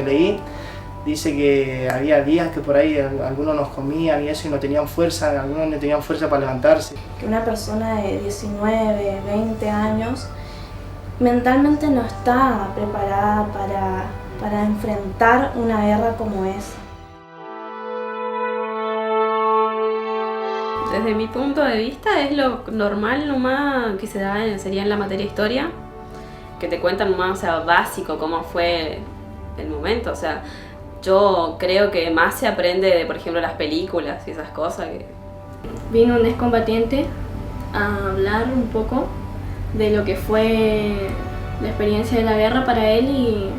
leí, dice que había días que por ahí algunos nos comían y eso y no tenían fuerza, algunos no tenían fuerza para levantarse. Que una persona de 19, 20 años mentalmente no está preparada para enfrentar una guerra como esa. Desde mi punto de vista es lo normal nomás que se da sería en la materia historia, que te cuentan más, o sea, básico cómo fue el momento, o sea, yo creo que más se aprende de, por ejemplo, las películas y esas cosas. Vino un excombatiente a hablar un poco de lo que fue la experiencia de la guerra para él y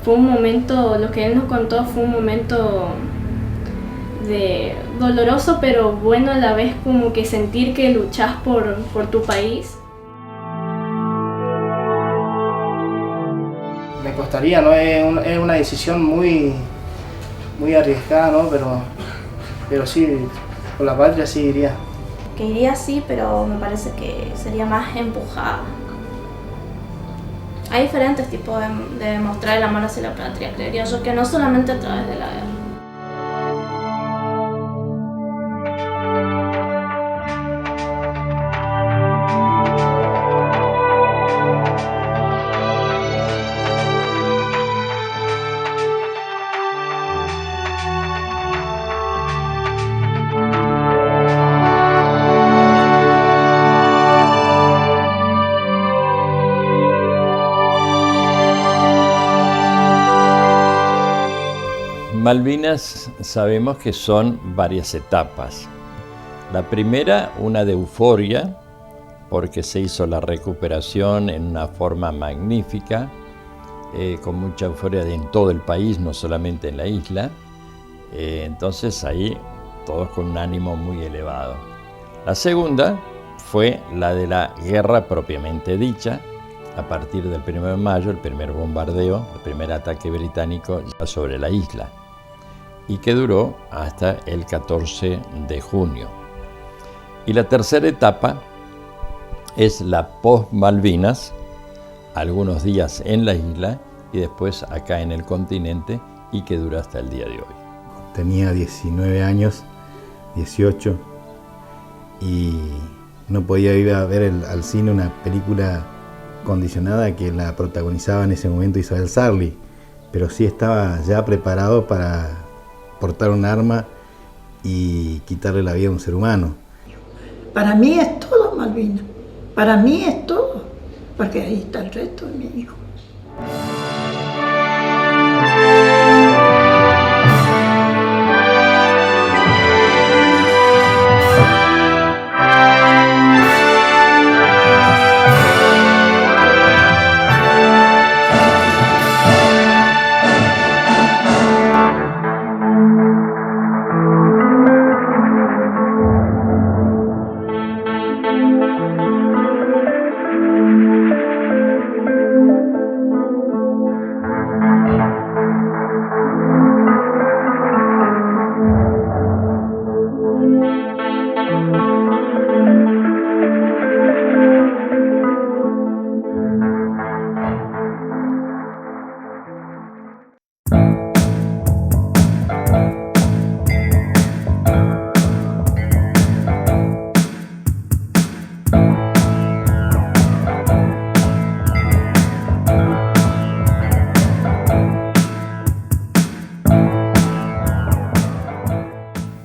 fue un momento, lo que él nos contó fue un momento doloroso pero bueno a la vez, como que sentir que luchás por tu país. Me costaría, ¿no? Es una decisión muy arriesgada, ¿no? Pero sí, por la patria sí iría. Que iría sí, pero me parece que sería más empujada. Hay diferentes tipos de demostrar el amor hacia la patria, creería yo, que no solamente a través de la guerra. Malvinas sabemos que son varias etapas. La primera, una de euforia, porque se hizo la recuperación en una forma magnífica, con mucha euforia en todo el país, no solamente en la isla. Entonces ahí todos con un ánimo muy elevado. La segunda fue la de la guerra propiamente dicha, a partir del 1 de mayo, el primer bombardeo, el primer ataque británico ya sobre la isla, y que duró hasta el 14 de junio. Y la tercera etapa es la post-Malvinas, algunos días en la isla y después acá en el continente, y que dura hasta el día de hoy. Tenía 19 años, 18, y no podía ir a ver al cine una película condicionada que la protagonizaba en ese momento Isabel Sarli, pero sí estaba ya preparado para portar un arma y quitarle la vida a un ser humano. Para mí es todo Malvinas, para mí es todo, porque ahí está el resto de mi hijo.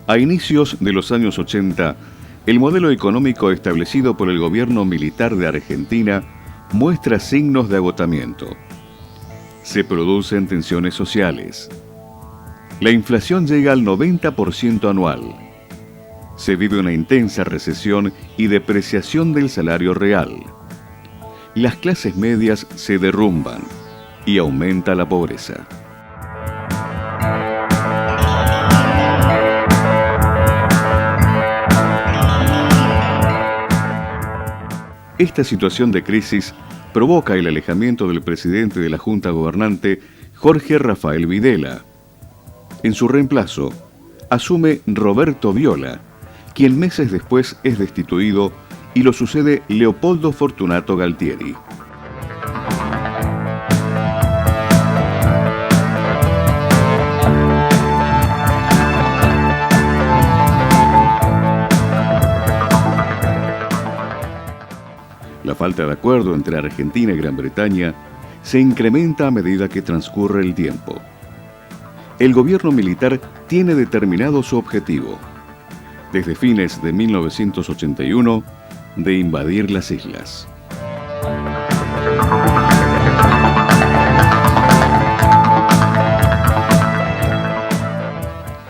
A inicios de los años 80, el modelo económico establecido por el gobierno militar de Argentina muestra signos de agotamiento. Se producen tensiones sociales. La inflación llega al 90% anual. Se vive una intensa recesión y depreciación del salario real. Las clases medias se derrumban y aumenta la pobreza. Esta situación de crisis provoca el alejamiento del presidente de la Junta Gobernante, Jorge Rafael Videla. En su reemplazo, asume Roberto Viola, quien meses después es destituido, y lo sucede Leopoldo Fortunato Galtieri. falta de acuerdo entre Argentina y Gran Bretaña se incrementa a medida que transcurre el tiempo. El gobierno militar tiene determinado su objetivo, desde fines de 1981, de invadir las islas.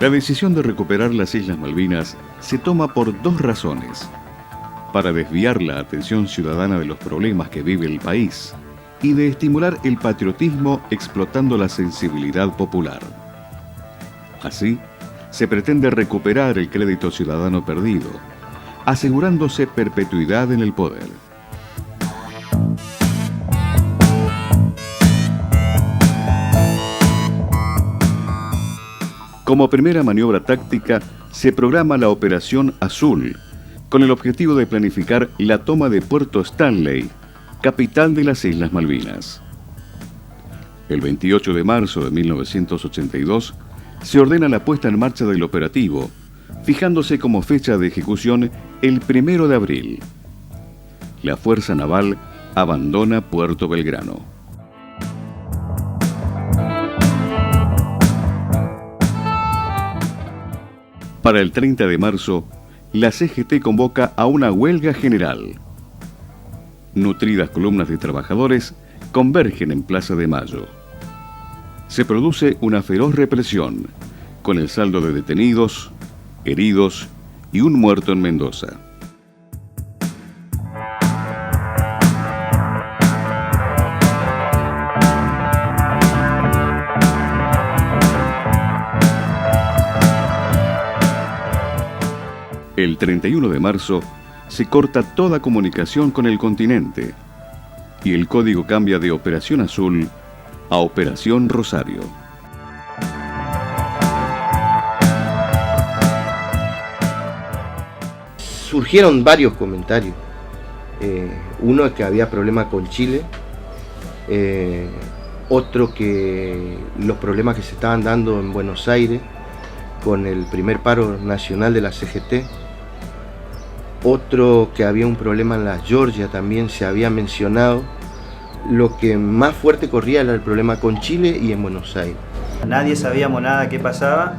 La decisión de recuperar las Islas Malvinas se toma por dos razones: para desviar la atención ciudadana de los problemas que vive el país y de estimular el patriotismo explotando la sensibilidad popular. Así, se pretende recuperar el crédito ciudadano perdido, asegurándose perpetuidad en el poder. Como primera maniobra táctica, se programa la Operación Azul, con el objetivo de planificar la toma de Puerto Stanley, capital de las Islas Malvinas. El 28 de marzo de 1982, se ordena la puesta en marcha del operativo, fijándose como fecha de ejecución el 1 de abril. La Fuerza Naval abandona Puerto Belgrano. Para el 30 de marzo, la CGT convoca a una huelga general. Nutridas columnas de trabajadores convergen en Plaza de Mayo. Se produce una feroz represión, con el saldo de detenidos, heridos y un muerto en Mendoza. El 31 de marzo se corta toda comunicación con el continente y el código cambia de Operación Azul a Operación Rosario. Surgieron varios comentarios. Uno es que había problemas con Chile, otro que los problemas que se estaban dando en Buenos Aires con el primer paro nacional de la CGT. Otro que había un problema en la Georgia, también se había mencionado. Lo que más fuerte corría era el problema con Chile y en Buenos Aires. Nadie sabíamos nada qué pasaba,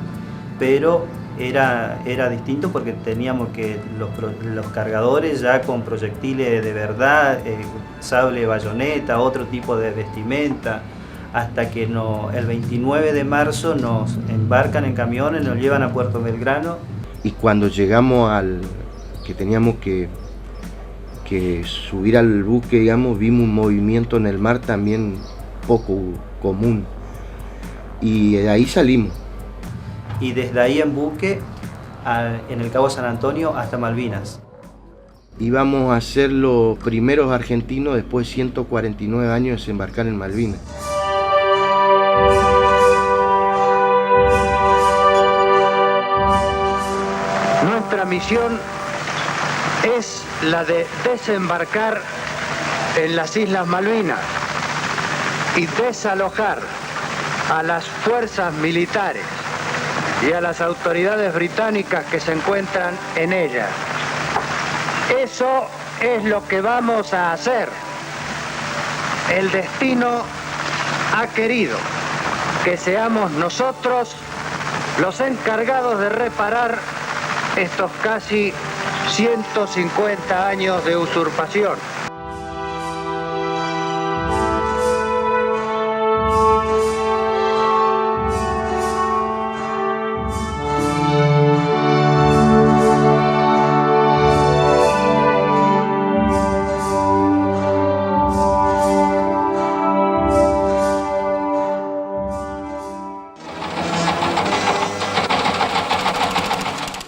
pero era distinto porque teníamos que los cargadores ya con proyectiles de verdad, sable, bayoneta, otro tipo de vestimenta, hasta que el 29 de marzo nos embarcan en camiones, nos llevan a Puerto Belgrano. Y cuando llegamos que teníamos que subir al buque, digamos, vimos un movimiento en el mar también poco común. Y de ahí salimos. Y desde ahí en buque, en el Cabo San Antonio hasta Malvinas. Íbamos a ser los primeros argentinos después de 149 años de desembarcar en Malvinas. Nuestra misión es la de desembarcar en las Islas Malvinas y desalojar a las fuerzas militares y a las autoridades británicas que se encuentran en ellas. Eso es lo que vamos a hacer. El destino ha querido que seamos nosotros los encargados de reparar estos casi 150 años de usurpación.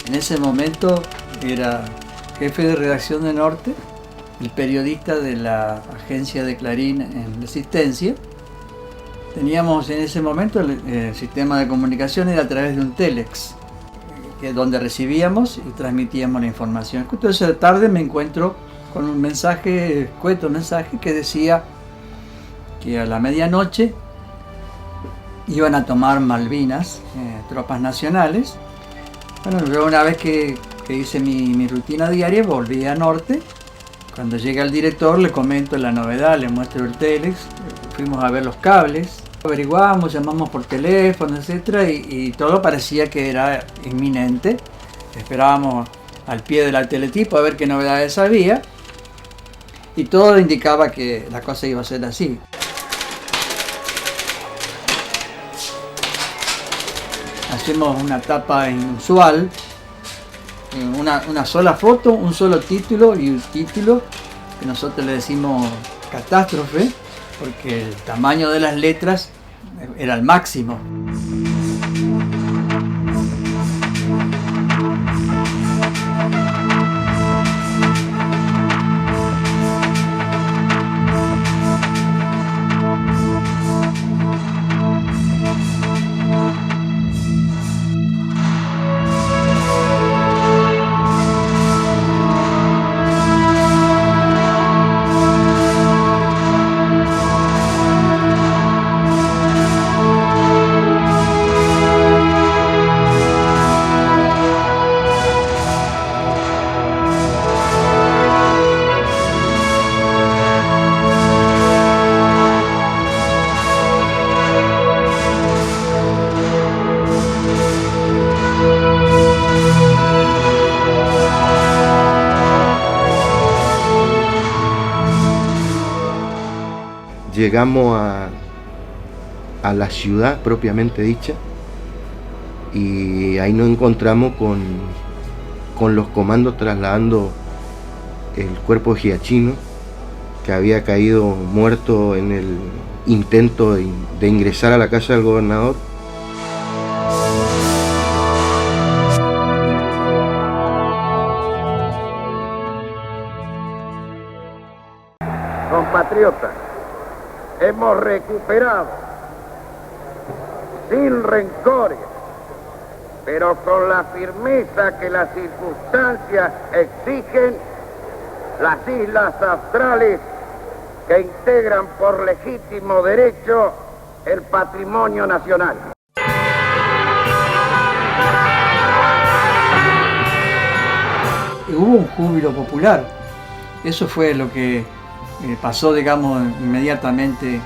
En ese momento era jefe de redacción de Norte, el periodista de la agencia de Clarín en Resistencia. Teníamos en ese momento el sistema de comunicación era a través de un telex, donde recibíamos y transmitíamos la información. Justo esa tarde me encuentro con un mensaje, escueto mensaje que decía que a la medianoche iban a tomar Malvinas, tropas nacionales. Bueno, luego una vez que hice mi rutina diaria, volví a Norte Cuando llega el director le comento la novedad, le muestro el telex, fuimos a ver los cables, averiguamos, llamamos por teléfono, etc. Y todo parecía que era inminente. Esperábamos al pie del teletipo a ver qué novedades había y todo indicaba que la cosa iba a ser así. Hacemos una tapa inusual, una sola foto, un solo título y un título que nosotros le decimos catástrofe porque el tamaño de las letras era el máximo. Llegamos a la ciudad propiamente dicha y ahí nos encontramos con los comandos trasladando el cuerpo de Giachino, que había caído muerto en el intento de ingresar a la casa del gobernador. Compatriotas, hemos recuperado, sin rencores, pero con la firmeza que las circunstancias exigen, las islas australes que integran por legítimo derecho el patrimonio nacional. Hubo un júbilo popular, eso fue lo que pasó, digamos, inmediatamente,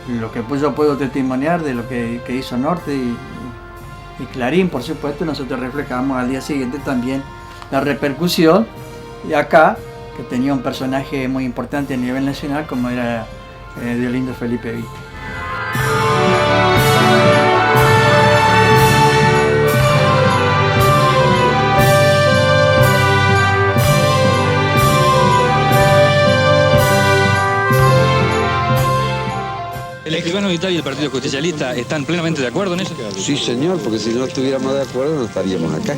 lo que yo puedo testimoniar de lo que hizo Norte y Clarín, por supuesto. Nosotros reflejamos al día siguiente también la repercusión, y acá, que tenía un personaje muy importante a nivel nacional como era Diolindo Felipe Vite. ¿El escribano Vital y el Partido Justicialista están plenamente de acuerdo en eso? Sí, señor, porque si no estuviéramos de acuerdo no estaríamos acá.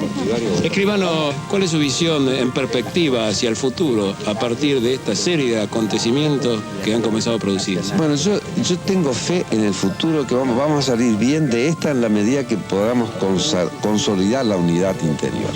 Escribano, ¿cuál es su visión en perspectiva hacia el futuro a partir de esta serie de acontecimientos que han comenzado a producirse? Bueno, yo tengo fe en el futuro, que vamos a salir bien de esta en la medida que podamos consolidar la unidad interior.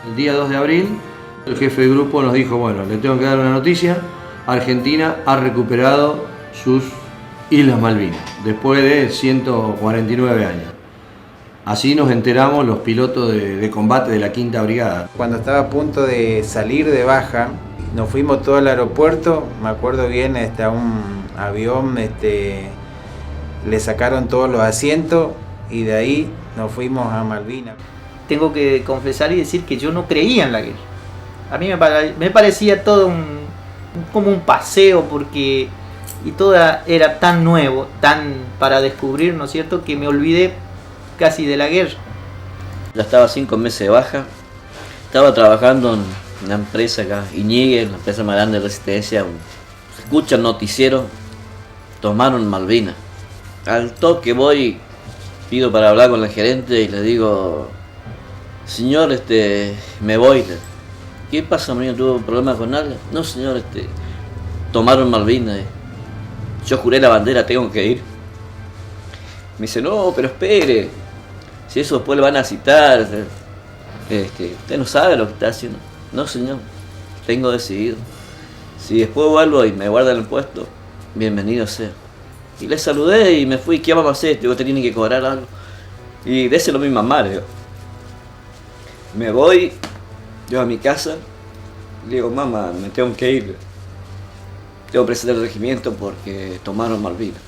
El día 2 de abril, el jefe de grupo nos dijo, bueno, le tengo que dar una noticia, Argentina ha recuperado sus Islas Malvinas, después de 149 años. Así nos enteramos los pilotos de combate de la Quinta Brigada. Cuando estaba a punto de salir de baja, nos fuimos todo al aeropuerto, me acuerdo bien, a un avión, le sacaron todos los asientos y de ahí nos fuimos a Malvinas. Tengo que confesar y decir que yo no creía en la guerra. A mí me parecía todo como un paseo, porque y todo era tan nuevo, tan para descubrir, ¿no es cierto?, que me olvidé casi de la guerra. Ya estaba 5 meses de baja, estaba trabajando en una empresa acá, Iñigue, la empresa más grande de Resistencia. Escucha el noticiero, tomaron Malvinas. Al toque voy, pido para hablar con la gerente y le digo, señor, me voy. ¿Qué pasa, Marino? ¿Tuvo un problema con alguien? No, señor, tomaron Malvinas. Yo juré la bandera, tengo que ir. Me dice, no, pero espere. Si eso después le van a citar, usted no sabe lo que está haciendo. No, señor, tengo decidido. Si después vuelvo y me guardan el puesto, bienvenido sea. Y le saludé y me fui. ¿Qué vamos a hacer? Digo, te tiene que cobrar algo. Y déselo a mi mamá, le digo. Me voy, yo a mi casa, le digo, mamá, me tengo que ir. Tengo que presentar el regimiento porque tomaron Malvinas.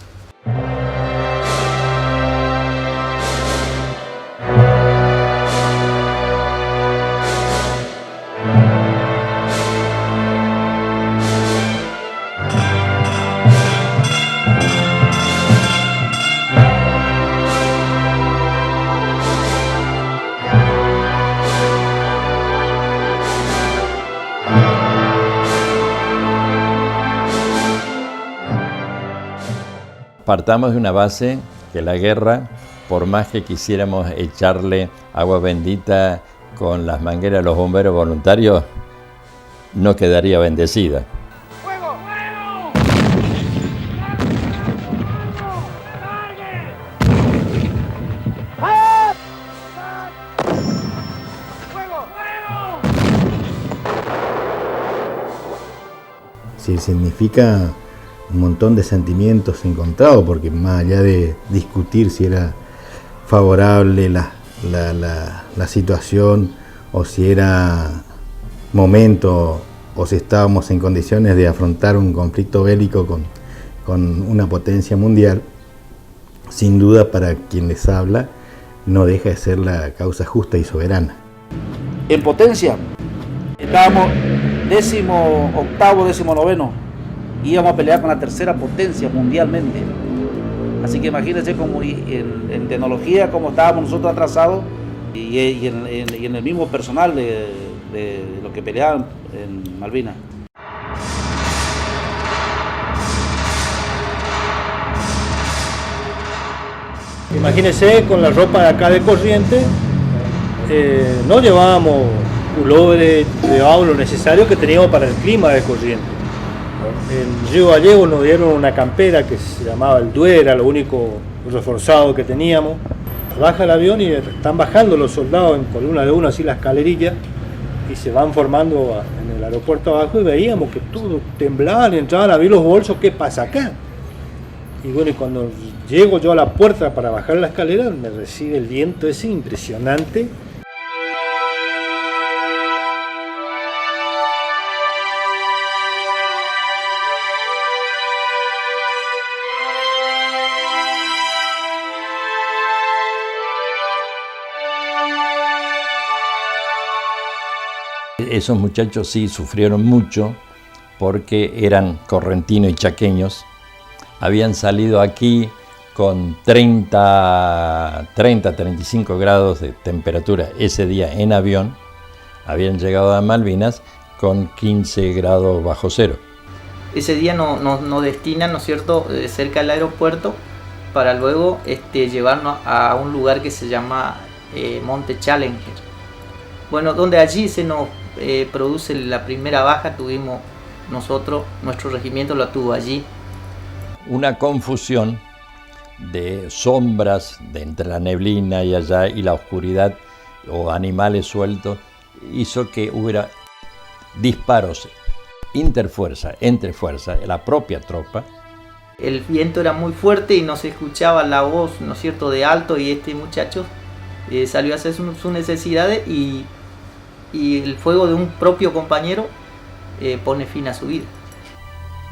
Partamos de una base que la guerra, por más que quisiéramos echarle agua bendita con las mangueras de los bomberos voluntarios, no quedaría bendecida. Sí, significa un montón de sentimientos encontrados, porque más allá de discutir si era favorable la situación o si era momento o si estábamos en condiciones de afrontar un conflicto bélico con una potencia mundial, sin duda para quien les habla no deja de ser la causa justa y soberana. En potencia estábamos 18º, 19º, íbamos a pelear con la tercera potencia mundialmente. Así que imagínense como en tecnología cómo estábamos nosotros atrasados y en el mismo personal de los que peleaban en Malvinas. Imagínense, con la ropa de acá de Corrientes, no llevábamos pulóveres, llevábamos lo necesario que teníamos para el clima de Corrientes. En Río Gallego nos dieron una campera que se llamaba el Duera, lo único reforzado que teníamos. Baja el avión y están bajando los soldados en columna de uno, así la escalerilla, y se van formando en el aeropuerto abajo y veíamos que todos temblaban, entraban a abrir los bolsos, ¿qué pasa acá? Y bueno, y cuando llego yo a la puerta para bajar la escalera, me recibe el viento ese impresionante. Esos muchachos sí sufrieron mucho porque eran correntinos y chaqueños. Habían salido aquí con 35 grados de temperatura ese día en avión. Habían llegado a Malvinas con 15 grados bajo cero. Ese día nos destinan, ¿no es cierto?, cerca del aeropuerto para luego llevarnos a un lugar que se llama Monte Challenger. Bueno, donde allí se nos produce la primera baja, tuvimos nosotros, nuestro regimiento lo tuvo allí. Una confusión de sombras de entre la neblina y allá y la oscuridad o animales sueltos hizo que hubiera disparos interfuerza, entre fuerza, la propia tropa. El viento era muy fuerte y no se escuchaba la voz, ¿no es cierto?, de alto, y este muchacho salió a hacer sus necesidades y el fuego de un propio compañero pone fin a su vida,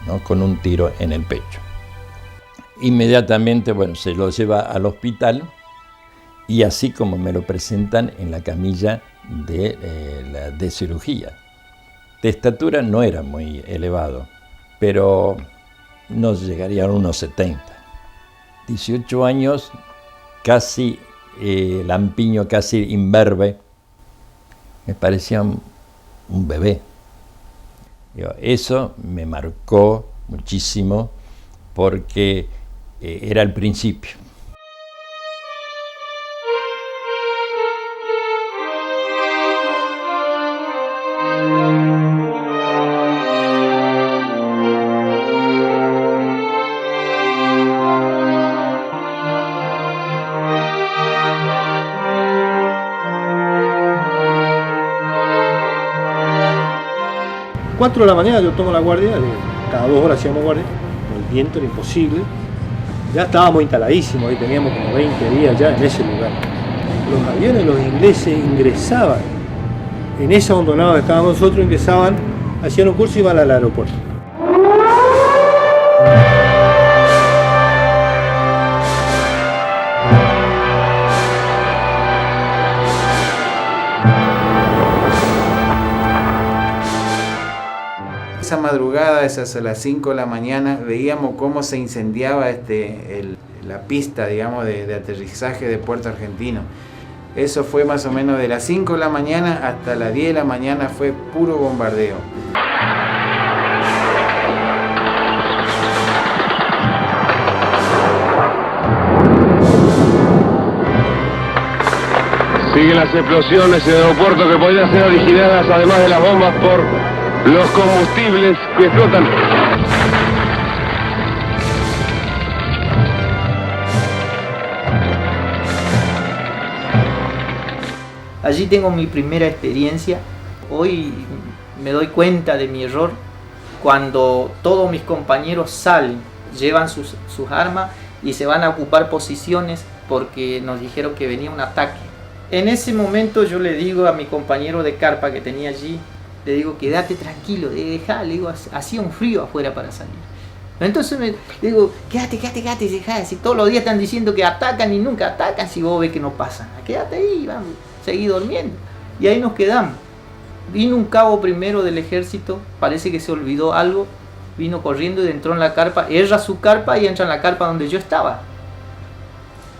¿no?, con un tiro en el pecho. Inmediatamente, bueno, se lo lleva al hospital y así como me lo presentan en la camilla de cirugía. De estatura no era muy elevado, pero no llegaría a unos 70. 18 años, casi lampiño, casi imberbe. Me parecía un bebé. Eso me marcó muchísimo porque era el principio. 4 de la mañana yo tomo la guardia, cada 2 horas hacíamos guardia, con el viento era imposible. Ya estábamos instaladísimos, ahí teníamos como 20 días ya en ese lugar. Los aviones, los ingleses ingresaban, en esa hondonada donde estábamos nosotros, ingresaban, hacían un curso y iban al aeropuerto. Esa madrugada, esas a las 5 de la mañana, veíamos cómo se incendiaba la pista, digamos, de aterrizaje de Puerto Argentino. Eso fue más o menos de las 5 de la mañana hasta las 10 de la mañana, fue puro bombardeo. Siguen las explosiones en el aeropuerto que podrían ser originadas, además de las bombas, por los combustibles que explotan. Allí tengo mi primera experiencia. Hoy me doy cuenta de mi error cuando todos mis compañeros salen, llevan sus armas y se van a ocupar posiciones porque nos dijeron que venía un ataque. En ese momento yo le digo a mi compañero de carpa que tenía allí, le digo, quédate tranquilo, dejá, le digo, hacía un frío afuera para salir. Entonces le digo, quédate, dejá, si todos los días están diciendo que atacan y nunca atacan, si vos ves que no pasan, quédate ahí, vamos, seguí durmiendo. Y ahí nos quedamos. Vino un cabo primero del ejército, parece que se olvidó algo, vino corriendo y entró en la carpa, erra su carpa y entra en la carpa donde yo estaba.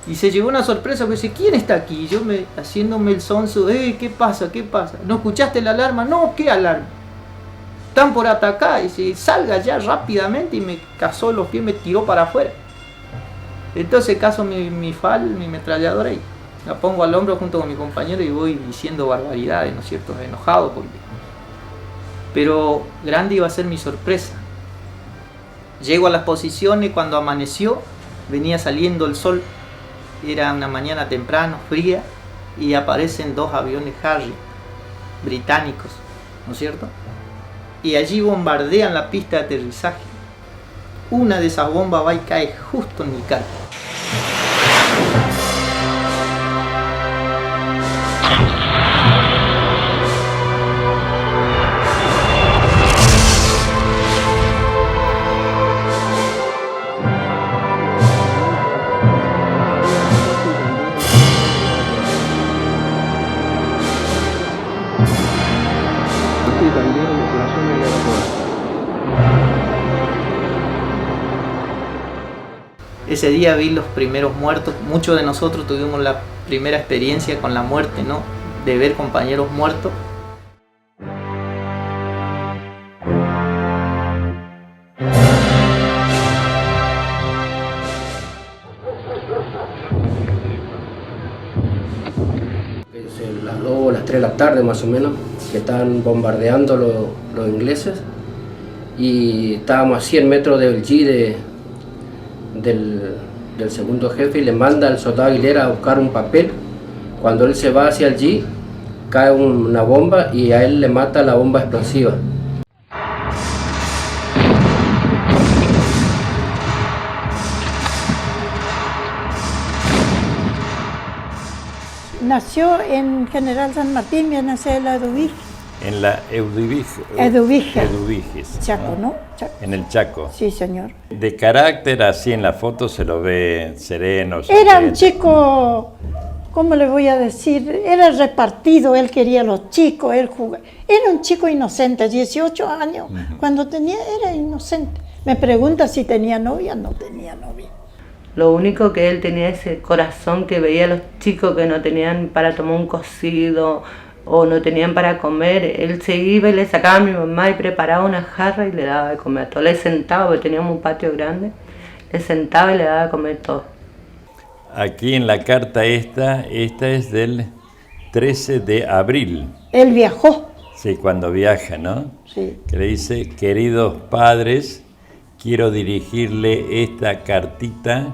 Y se llevó una sorpresa, porque dice, ¿quién está aquí? Y yo haciéndome el sonso, ¿qué pasa? ¿No escuchaste la alarma? No, ¿qué alarma? Están por atacar. Y dice, salga ya rápidamente, y me cazó los pies, me tiró para afuera. Entonces cazo mi FAL, mi ametralladora, y la pongo al hombro junto con mi compañero y voy diciendo barbaridades, ¿no es cierto? Enojado porque... Pero grande iba a ser mi sorpresa. Llego a las posiciones, cuando amaneció, venía saliendo el sol. Era una mañana temprano, fría, y aparecen 2 aviones Harry británicos, ¿no es cierto? Y allí bombardean la pista de aterrizaje. Una de esas bombas va y cae justo en mi carpa. Ese día vi los primeros muertos. Muchos de nosotros tuvimos la primera experiencia con la muerte, ¿no? De ver compañeros muertos. Las 2 o las 3 de la tarde más o menos, que estaban bombardeando los ingleses, y estábamos a 100 metros del G del segundo jefe, y le manda al soldado Aguilera a buscar un papel. Cuando él se va hacia el G, cae una bomba y a él le mata la bomba explosiva. Nació en General San Martín, viene a ser la Eduvige. En la Eduvige. Chaco, ¿no? Chaco. En el Chaco. Sí, señor. De carácter, así en la foto se lo ve sereno. Era un chico, ¿cómo le voy a decir? Era repartido, él quería a los chicos, él jugaba. Era un chico inocente, 18 años. Cuando era inocente. Me pregunta si tenía novia, no tenía novia. Lo único que él tenía ese corazón que veía a los chicos que no tenían para tomar un cocido o no tenían para comer, él se iba y le sacaba a mi mamá y preparaba una jarra y le daba de comer a todo. Le sentaba, porque teníamos un patio grande, le sentaba y le daba de comer todo. Aquí en la carta esta es del 13 de abril. Él viajó. Sí, cuando viaja, ¿no? Sí. Que le dice, queridos padres, quiero dirigirle esta cartita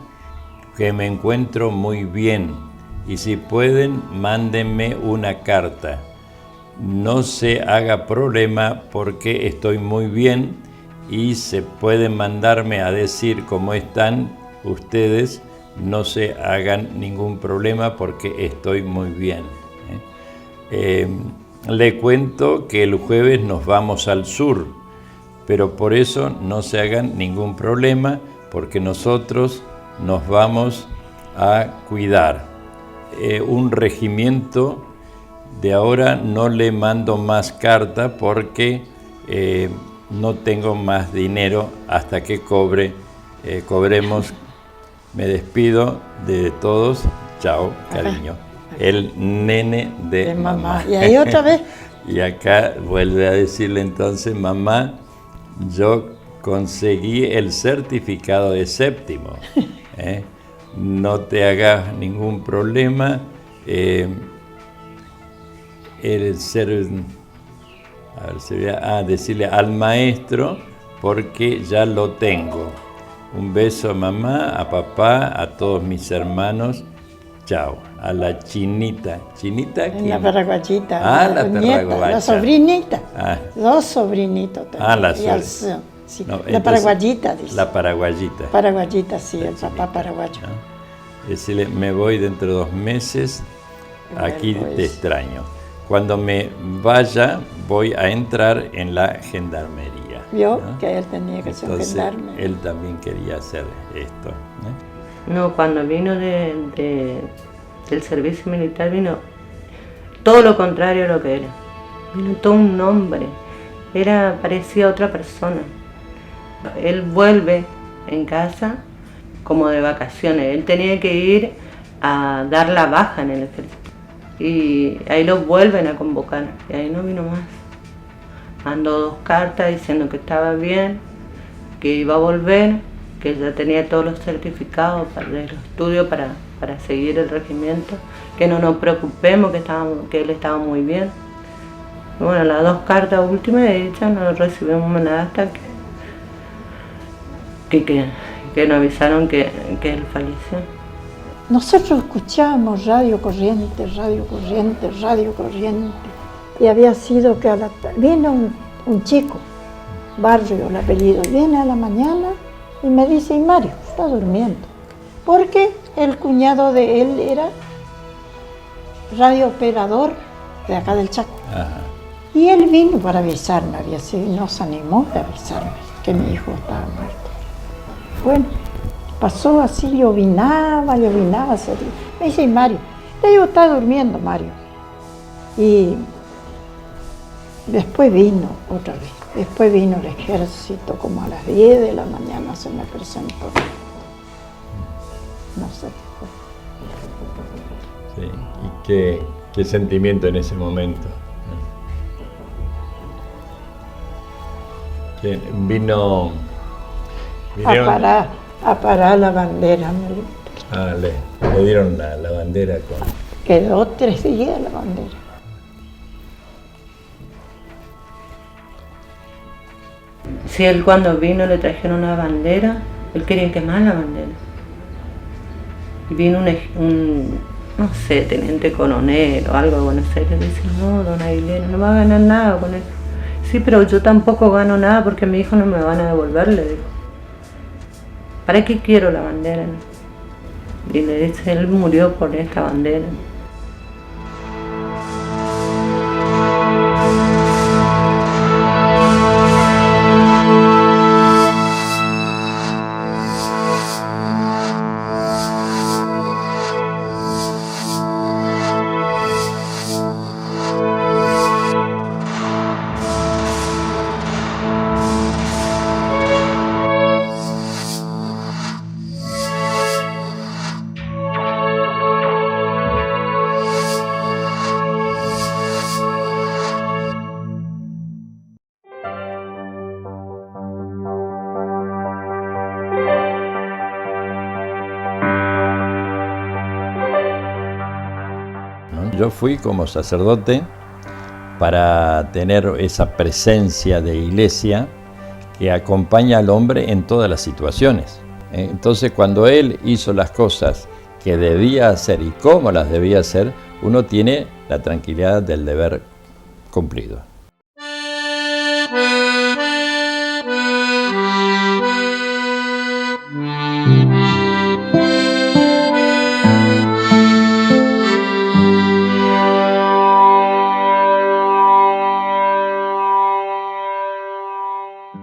que me encuentro muy bien. Y si pueden, mándenme una carta. no se haga problema porque estoy muy bien y se pueden mandarme a decir cómo están ustedes, no se hagan ningún problema porque estoy muy bien. Le cuento que el jueves nos vamos al sur, pero por eso no se hagan ningún problema porque nosotros nos vamos a cuidar. Un regimiento de ahora no le mando más carta porque no tengo más dinero hasta que cobremos. Me despido de todos. Chao, cariño. El nene de mamá. Y ahí otra vez. Y acá vuelve a decirle entonces, mamá, yo conseguí el certificado de séptimo. No te hagas ningún problema. Decirle al maestro porque ya lo tengo. Un beso a mamá, a papá, a todos mis hermanos. Chao. A la chinita. ¿Chinita quién? La paraguayita. La paraguaya. La sobrinita. Dos sobrinitos también. Sí. No, la paraguayita, dice. La paraguayita. Paraguayita, sí, el papá paraguayo. ¿No? Decirle, me voy dentro de 2 meses, aquí pues. Te extraño. Cuando me vaya, voy a entrar en la gendarmería. Vio, ¿no? que él tenía que ser gendarme. Él también quería hacer esto. No, cuando vino del servicio militar, vino todo lo contrario a lo que era. Vino todo un hombre, parecía otra persona. Él vuelve en casa como de vacaciones. Él tenía que ir a dar la baja en el ejército. Y ahí lo vuelven a convocar. Y ahí no vino más. Mandó 2 cartas diciendo que estaba bien, que iba a volver, que ya tenía todos los certificados de los estudios para seguir el regimiento, que no nos preocupemos, que él estaba muy bien. Y bueno, las 2 cartas últimas hechas no recibimos nada hasta que nos avisaron que él falleció. Nosotros escuchábamos radio corriente. Y había sido que vino un chico, Barrio el apellido, viene a la mañana y me dice, y Mario, está durmiendo. Porque el cuñado de él era radiooperador de acá del Chaco. Ajá. Y él vino para avisarme, nos animó a avisarme que mi hijo estaba muerto. Bueno, pasó así, llovinaba, me dice, Mario, le digo, está durmiendo Mario. Y después vino otra vez, después vino el ejército, como a las 10 de la mañana se me presentó. No sé qué fue. Sí, ¿y qué sentimiento en ese momento? Vinieron a parar la bandera. Le dieron la bandera con... Quedó 3 días la bandera. Si él cuando vino le trajeron una bandera, él quería quemar la bandera. Y vino no sé, teniente coronel o algo de Buenos Aires, le dice, no, don Aguilera, no va a ganar nada con eso. Sí, pero yo tampoco gano nada porque mi hijo no me van a devolver, le dijo. ¿Para qué quiero la bandera? Y le dice, él murió por esta bandera. Yo fui como sacerdote para tener esa presencia de iglesia que acompaña al hombre en todas las situaciones. Entonces, cuando él hizo las cosas que debía hacer y cómo las debía hacer, uno tiene la tranquilidad del deber cumplido.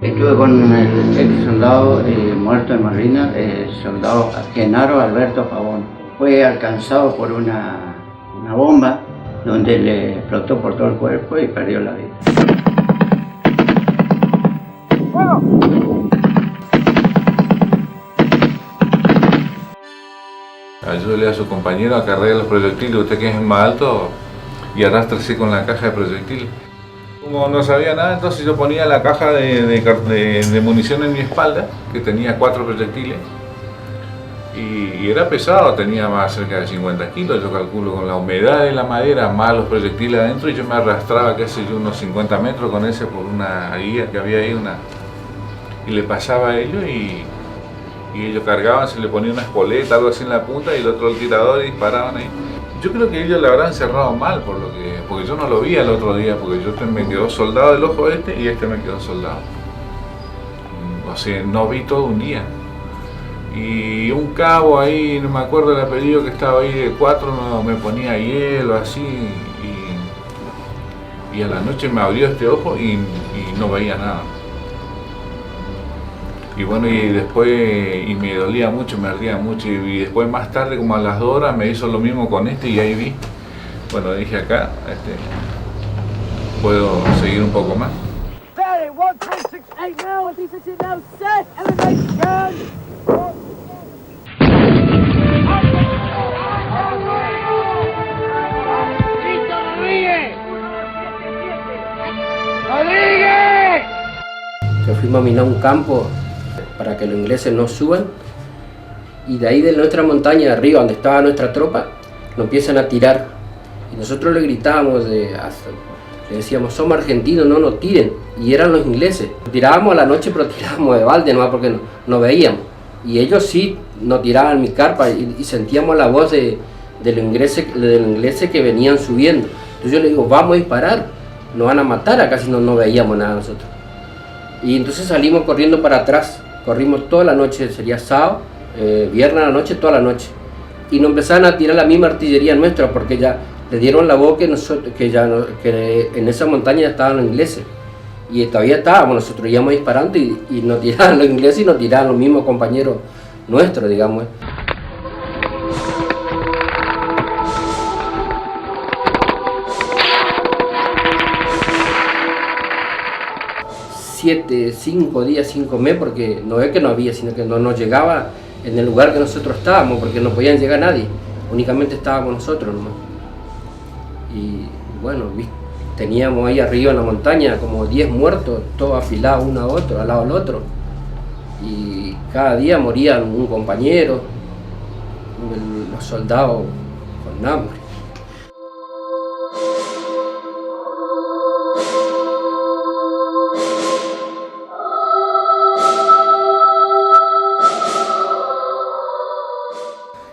Estuve con el ex soldado muerto en Malvinas, el soldado Genaro Alberto Pavón. Fue alcanzado por una bomba donde le explotó por todo el cuerpo y perdió la vida. Ayúdele a su compañero a cargar los proyectiles, usted que es más alto, y arrástrese con la caja de proyectiles. Como no sabía nada, entonces yo ponía la caja de munición en mi espalda, que tenía 4 proyectiles, y era pesado, tenía más cerca de 50 kilos, yo calculo, con la humedad de la madera, más los proyectiles adentro, y yo me arrastraba, qué sé yo, unos 50 metros con ese por una guía que había ahí, y le pasaba a ellos, y ellos cargaban, se le ponía una espoleta, algo así en la punta, y el otro el tirador, y disparaban ahí. Yo creo que ellos le habrán cerrado mal, porque yo no lo vi el otro día, porque yo me quedó soldado el ojo y este me quedó soldado. O sea, no vi todo un día. Y un cabo ahí, no me acuerdo el apellido que estaba ahí de 4, me ponía hielo así, y a la noche me abrió este ojo y no veía nada. Y bueno, y después, y me dolía mucho, me ardía mucho, y después más tarde, como a las 2 horas, me hizo lo mismo con este y ahí vi. Bueno, dije acá, puedo seguir un poco más. Que fuimos a minar un campo para que los ingleses no suban, y de ahí de nuestra montaña de arriba donde estaba nuestra tropa nos empiezan a tirar, y nosotros le gritábamos, le decíamos, somos argentinos, no nos tiren, y eran los ingleses. Tirábamos a la noche, pero tirábamos de balde nomás porque no veíamos, y ellos sí nos tiraban mi carpa, y sentíamos la voz de los ingleses que venían subiendo. Entonces yo le digo, vamos a disparar, nos van a matar acá si no veíamos nada nosotros. Y entonces salimos corriendo para atrás, corrimos toda la noche, sería sábado, viernes a la noche, toda la noche. Y nos empezaron a tirar la misma artillería nuestra, porque ya le dieron la voz que en esa montaña ya estaban los ingleses. Y todavía estábamos, nosotros íbamos disparando y nos tiraban los ingleses y nos tiraban los mismos compañeros nuestros, digamos. 5 días, 5 meses, porque no es que no había, sino que no nos llegaba en el lugar que nosotros estábamos, porque no podían llegar nadie, únicamente estábamos nosotros nomás. Y bueno, teníamos ahí arriba en la montaña como 10 muertos, todos afilados uno a otro, al lado del otro, y cada día morían un compañero, los soldados con hambre.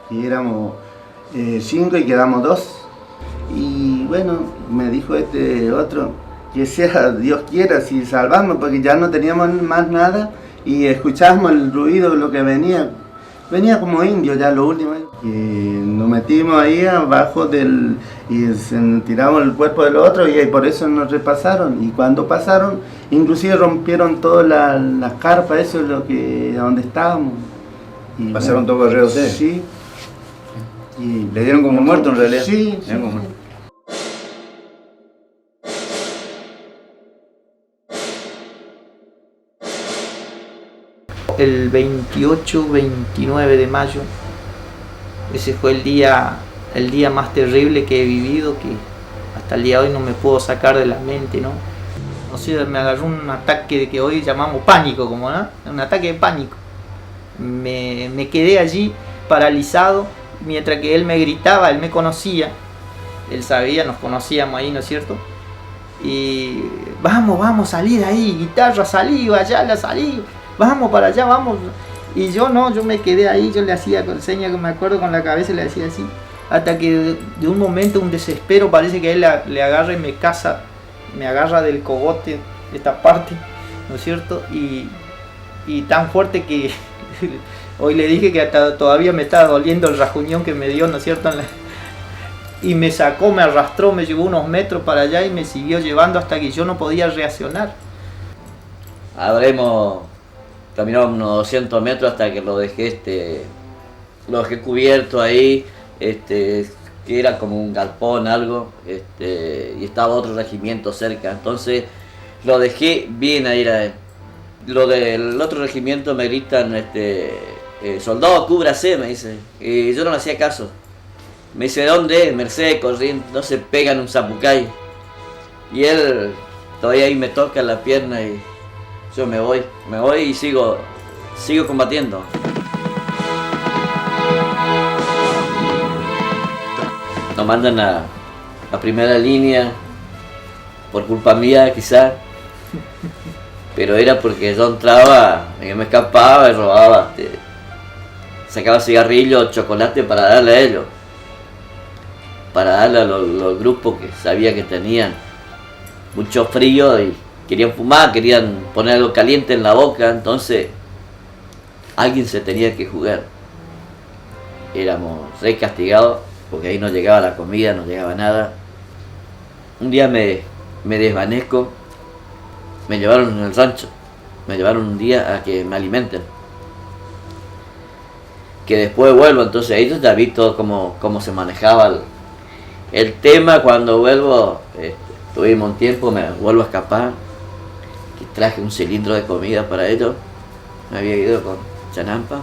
Y éramos 5 y quedamos 2. Y bueno, me dijo este otro, que sea Dios quiera, si salvamos, porque ya no teníamos más nada y escuchábamos el ruido, lo que venía como indio ya lo último. Y nos metimos ahí abajo y tiramos el cuerpo del otro y por eso nos repasaron. Y cuando pasaron, inclusive rompieron todas las carpas, eso es donde estábamos. Y ¿pasaron todo alrededor de ustedes? Sí. Y ¿le dieron como muerto en realidad? Sí. El 28-29 de mayo, ese fue el día más terrible que he vivido, que hasta el día de hoy no me puedo sacar de la mente, ¿no? O sea, me agarró un ataque de que hoy llamamos pánico, como, ¿no? Un ataque de pánico. Me quedé allí paralizado, mientras que él me gritaba, él me conocía, él sabía, nos conocíamos ahí, ¿no es cierto? Y vamos, salí de ahí, guitarra, salí, allá, salí, vamos para allá, vamos. Y yo me quedé ahí, yo le hacía con señas, que me acuerdo, con la cabeza le hacía así, hasta que de un momento, un desespero, parece que él le agarra y me caza me agarra del cogote esta parte, ¿no es cierto? Y tan fuerte que hoy le dije que hasta todavía me estaba doliendo el rajuñón que me dio, ¿no es cierto? Y me sacó, me arrastró, me llevó unos metros para allá y me siguió llevando hasta que yo no podía reaccionar. Habremos caminado unos 200 metros hasta que lo dejé cubierto ahí, que era como un galpón, algo, y estaba otro regimiento cerca, entonces lo dejé bien ahí a él. Lo del otro regimiento me gritan, soldado, cúbrase, me dice, y yo no le hacía caso. Me dice, ¿dónde? Mercedes, Corrientes, no se pegan un zapucay. Y él todavía ahí me toca la pierna y yo me voy y sigo combatiendo. Nos mandan a primera línea, por culpa mía quizás, pero era porque yo entraba, yo me escapaba y robaba, sacaba cigarrillos, chocolate para darle a ellos, para darle a los grupos que sabía que tenían mucho frío y querían fumar, querían poner algo caliente en la boca, entonces alguien se tenía que jugar. Éramos re castigados porque ahí no llegaba la comida, no llegaba nada. Un día me desvanezco, me llevaron en el rancho, me llevaron un día a que me alimenten. Que después vuelvo, entonces ahí yo ya vi todo cómo se manejaba el tema. Cuando vuelvo, tuvimos un tiempo, me vuelvo a escapar, que traje un cilindro de comida para ellos, me había ido con Chanampa.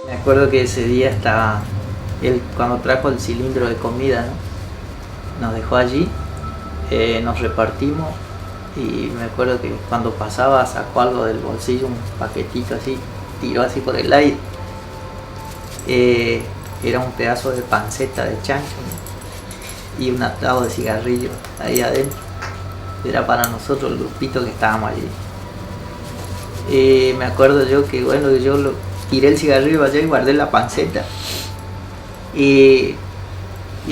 Me acuerdo que ese día estaba él, cuando trajo el cilindro de comida, ¿no? Nos dejó allí, nos repartimos y me acuerdo que cuando pasaba sacó algo del bolsillo, un paquetito así, tiró así por el aire. Era un pedazo de panceta de chancho, ¿no? Y un atado de cigarrillo ahí adentro. Era para nosotros, el grupito que estábamos allí. Me acuerdo yo que bueno, yo tiré el cigarrillo allá y guardé la panceta. Y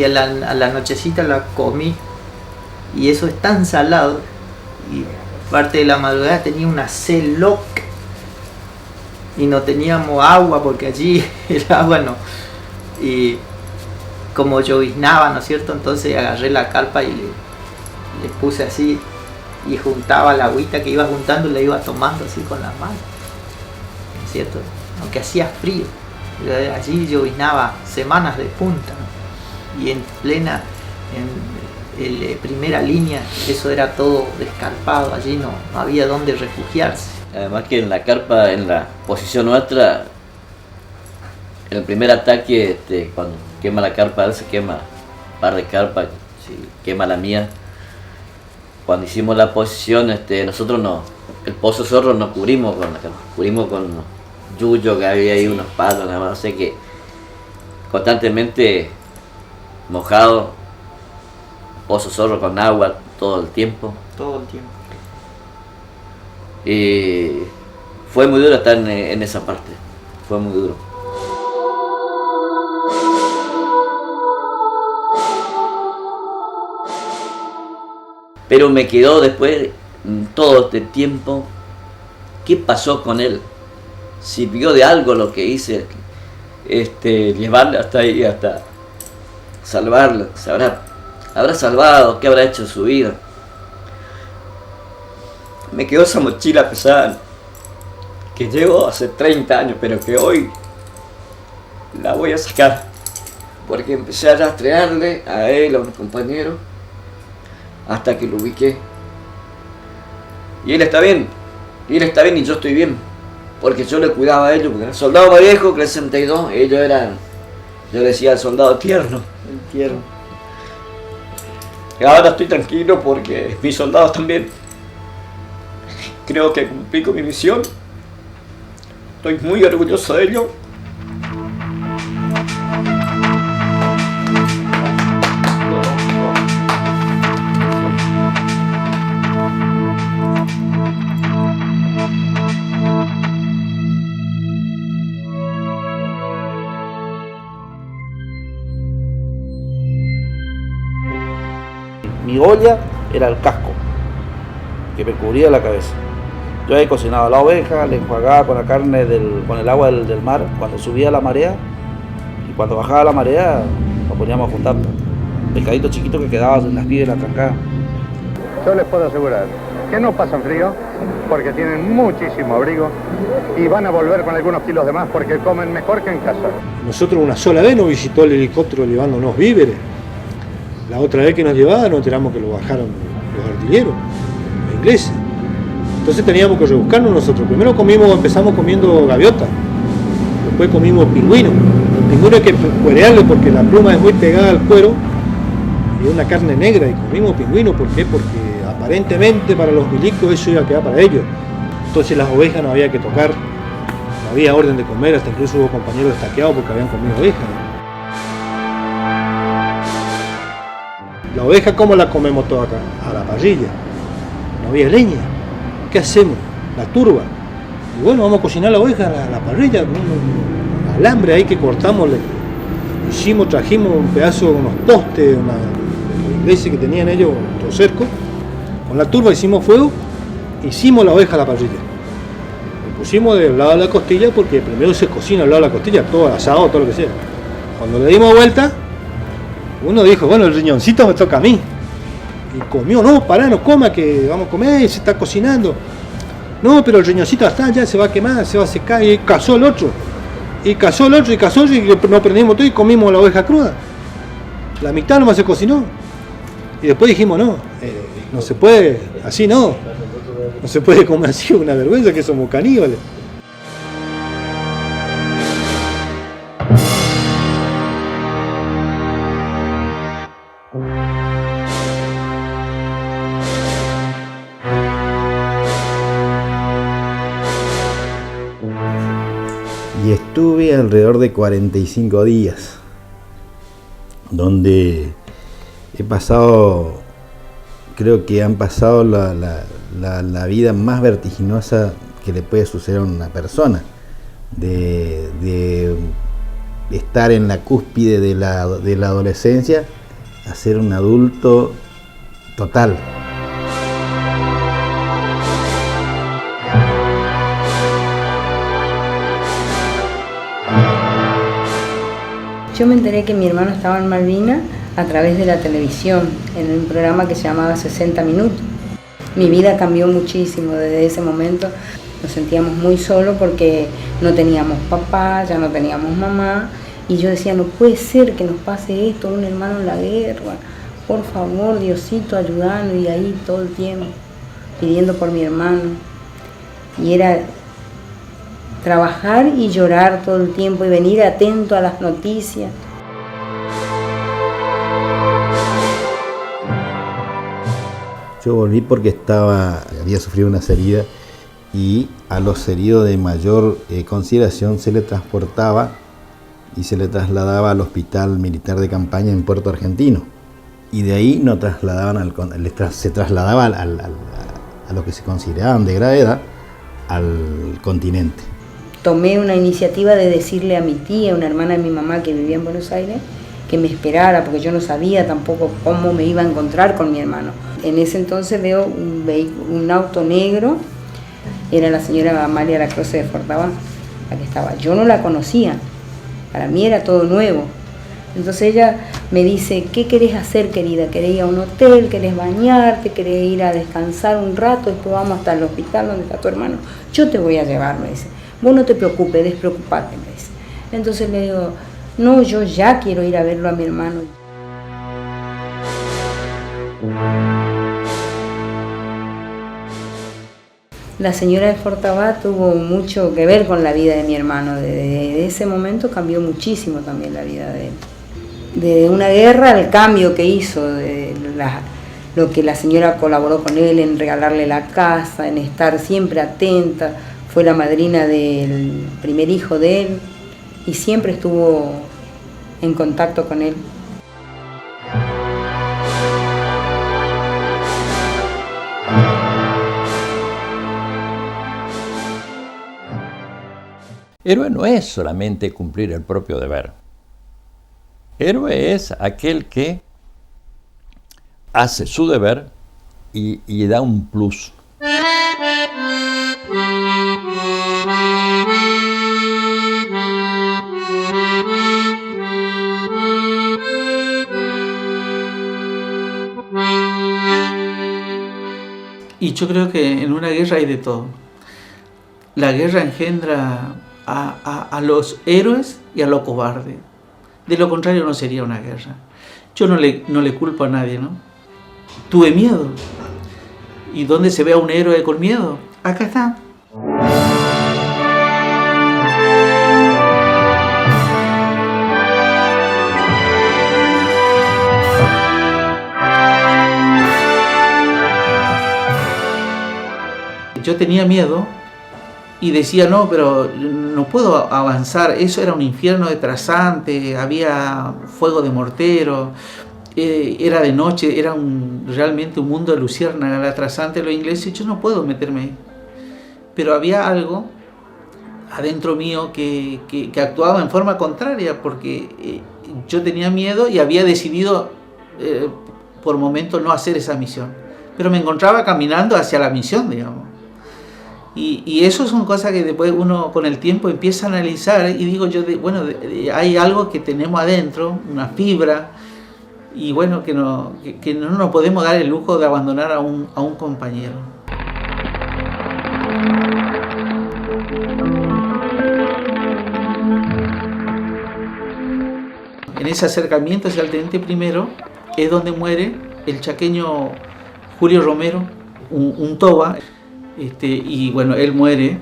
a la nochecita la comí. Y eso es tan salado. Y parte de la madrugada tenía una sed loca. Y no teníamos agua porque allí el agua no. Y como lloviznaba, ¿no es cierto? Entonces agarré la carpa y le puse así. Y juntaba la agüita que iba juntando y la iba tomando así con las manos. ¿No es cierto? Aunque hacía frío, allí lloviznaba semanas de punta, ¿no? Y en plena, en primera línea, eso era todo descarpado, allí no había dónde refugiarse. Además que en la carpa, en la posición nuestra, en el primer ataque, cuando quema la carpa, él se quema un par de carpas, si quema la mía. Cuando hicimos la posición, nosotros no, el Pozo Zorro no cubrimos con la carpa, cubrimos con yuyo que había ahí, unos palos nada más, o sea que constantemente mojado, Pozo Zorro con agua todo el tiempo. Todo el tiempo. Y fue muy duro estar en esa parte, fue muy duro. Pero me quedó después todo este tiempo, ¿qué pasó con él? ¿Sirvió de algo lo que hice? Llevarle hasta ahí, hasta salvarlo. ¿Se habrá salvado? ¿Qué habrá hecho en su vida? Me quedó esa mochila pesada que llevo hace 30 años, pero que hoy la voy a sacar. Porque empecé a rastrearle a él, a un compañero, hasta que lo ubiqué. Y él está bien. Y yo estoy bien. Porque yo le cuidaba a ellos, porque el soldado más viejo, que el 62, ellos eran, yo decía el soldado tierno. El tierno. Y ahora estoy tranquilo porque mis soldados también. Creo que cumplí con mi misión. Estoy muy orgulloso de ellos. Mi olla era el casco, que me cubría la cabeza. Yo ahí cocinaba la oveja, le enjuagaba con la carne, con el agua del mar, cuando subía la marea, y cuando bajaba la marea, nos poníamos a juntar pescaditos chiquitos que quedaban en las pies de la trancada. Yo les puedo asegurar que no pasan frío, porque tienen muchísimo abrigo, y van a volver con algunos kilos de más porque comen mejor que en casa. Nosotros una sola vez nos visitó el helicóptero llevándonos víveres. La otra vez que nos llevaba nos enteramos que lo bajaron los artilleros, los ingleses. Entonces teníamos que rebuscarnos nosotros. Primero empezamos comiendo gaviota, después comimos pingüino. El pingüino hay que cuerearle porque la pluma es muy pegada al cuero y es una carne negra, y comimos pingüino. ¿Por qué? Porque aparentemente para los milicos eso iba a quedar para ellos. Entonces las ovejas no había que tocar, no había orden de comer, hasta incluso hubo compañeros estaqueados porque habían comido ovejas. La oveja, ¿cómo la comemos toda acá? A la parrilla. No había leña. ¿Qué hacemos? La turba. Y bueno, vamos a cocinar la oveja a la parrilla, un alambre ahí que cortamos. Trajimos un pedazo, unos postes, una iglesia que tenían ellos, otro cerco. Con la turba hicimos fuego, hicimos la oveja a la parrilla. Le pusimos del lado de la costilla porque primero se cocina al lado de la costilla, todo asado, todo lo que sea. Cuando le dimos vuelta, uno dijo, bueno, el riñoncito me toca a mí. Y comió, no, pará, no coma, que vamos a comer, se está cocinando. No, pero el riñoncito está, ya se va a quemar, se va a secar, y cazó el otro. Y cazó el otro, y nos prendimos todo y comimos la oveja cruda. La mitad nomás se cocinó. Y después dijimos, no se puede, así no se puede comer así, una vergüenza que somos caníbales. Y estuve alrededor de 45 días, donde he pasado, creo que han pasado la vida más vertiginosa que le puede suceder a una persona, de estar en la cúspide de la adolescencia a ser un adulto total. Yo me enteré que mi hermano estaba en Malvinas a través de la televisión, en un programa que se llamaba 60 Minutos. Mi vida cambió muchísimo desde ese momento. Nos sentíamos muy solos porque no teníamos papá, ya no teníamos mamá. Y yo decía, no puede ser que nos pase esto, un hermano en la guerra. Por favor, Diosito, ayúdanos. Y ahí todo el tiempo, pidiendo por mi hermano. Y era trabajar y llorar todo el tiempo y venir atento a las noticias. Yo volví porque había sufrido unas heridas, y a los heridos de mayor consideración se le transportaba y se le trasladaba al hospital militar de campaña en Puerto Argentino, y de ahí nos trasladaban se trasladaba a los que se consideraban de gravedad al continente. Tomé una iniciativa de decirle a mi tía, una hermana de mi mamá que vivía en Buenos Aires, que me esperara, porque yo no sabía tampoco cómo me iba a encontrar con mi hermano. En ese entonces veo un auto negro, era la señora Amalia Lacroce de Fortabán, la que estaba. Yo no la conocía, para mí era todo nuevo. Entonces ella me dice, ¿qué querés hacer, querida? ¿Querés ir a un hotel? ¿Querés bañarte? ¿Querés ir a descansar un rato? Después vamos hasta el hospital donde está tu hermano. Yo te voy a llevar, me dice. Vos no te preocupes, despreocupate, me dice. Entonces le digo, no, yo ya quiero ir a verlo a mi hermano. La señora de Fortabá tuvo mucho que ver con la vida de mi hermano. Desde ese momento cambió muchísimo también la vida de él. De una guerra al cambio que hizo, lo que la señora colaboró con él en regalarle la casa, en estar siempre atenta. Fue la madrina del primer hijo de él y siempre estuvo en contacto con él. Héroe no es solamente cumplir el propio deber. Héroe es aquel que hace su deber y da un plus. Y yo creo que en una guerra hay de todo. La guerra engendra a los héroes y a los cobardes. De lo contrario no sería una guerra. Yo no le culpo a nadie, ¿no? Tuve miedo. ¿Y dónde se ve a un héroe con miedo? Acá está. Yo tenía miedo y decía, no, pero no puedo avanzar. Eso era un infierno de trasante, había fuego de mortero, era de noche, era realmente un mundo de luciérnaga, la trasante de los ingleses. Yo no puedo meterme ahí. Pero había algo adentro mío que actuaba en forma contraria, porque yo tenía miedo y había decidido por momentos no hacer esa misión. Pero me encontraba caminando hacia la misión, digamos. Y eso son cosas que después uno con el tiempo empieza a analizar y digo yo, hay algo que tenemos adentro, una fibra, y bueno, que no nos podemos dar el lujo de abandonar a un compañero. En ese acercamiento hacia el teniente primero es donde muere el chaqueño Julio Romero, un toba. Y bueno, él muere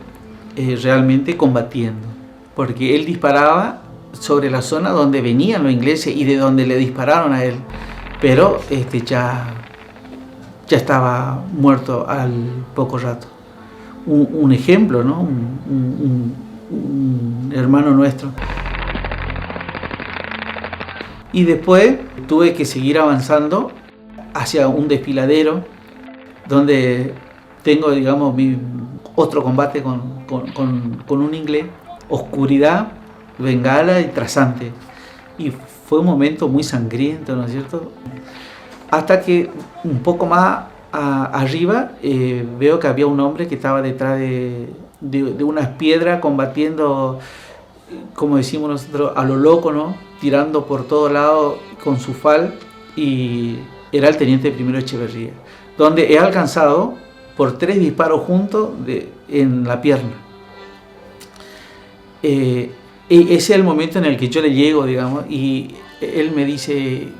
realmente combatiendo, porque él disparaba sobre la zona donde venían los ingleses y de donde le dispararon a él, pero ya estaba muerto al poco rato. Un ejemplo, ¿no? Un hermano nuestro. Y después tuve que seguir avanzando hacia un desfiladero donde tengo, digamos, mi otro combate con un inglés, oscuridad, bengala y trasante. Y fue un momento muy sangriento, ¿no es cierto? Hasta que un poco más arriba veo que había un hombre que estaba detrás de unas piedras combatiendo, como decimos nosotros, a lo loco, ¿no? Tirando por todos lados con su fal, y era el teniente primero Echeverría, donde he alcanzado por 3 disparos juntos en la pierna. Ese es el momento en el que yo le llego, digamos, y él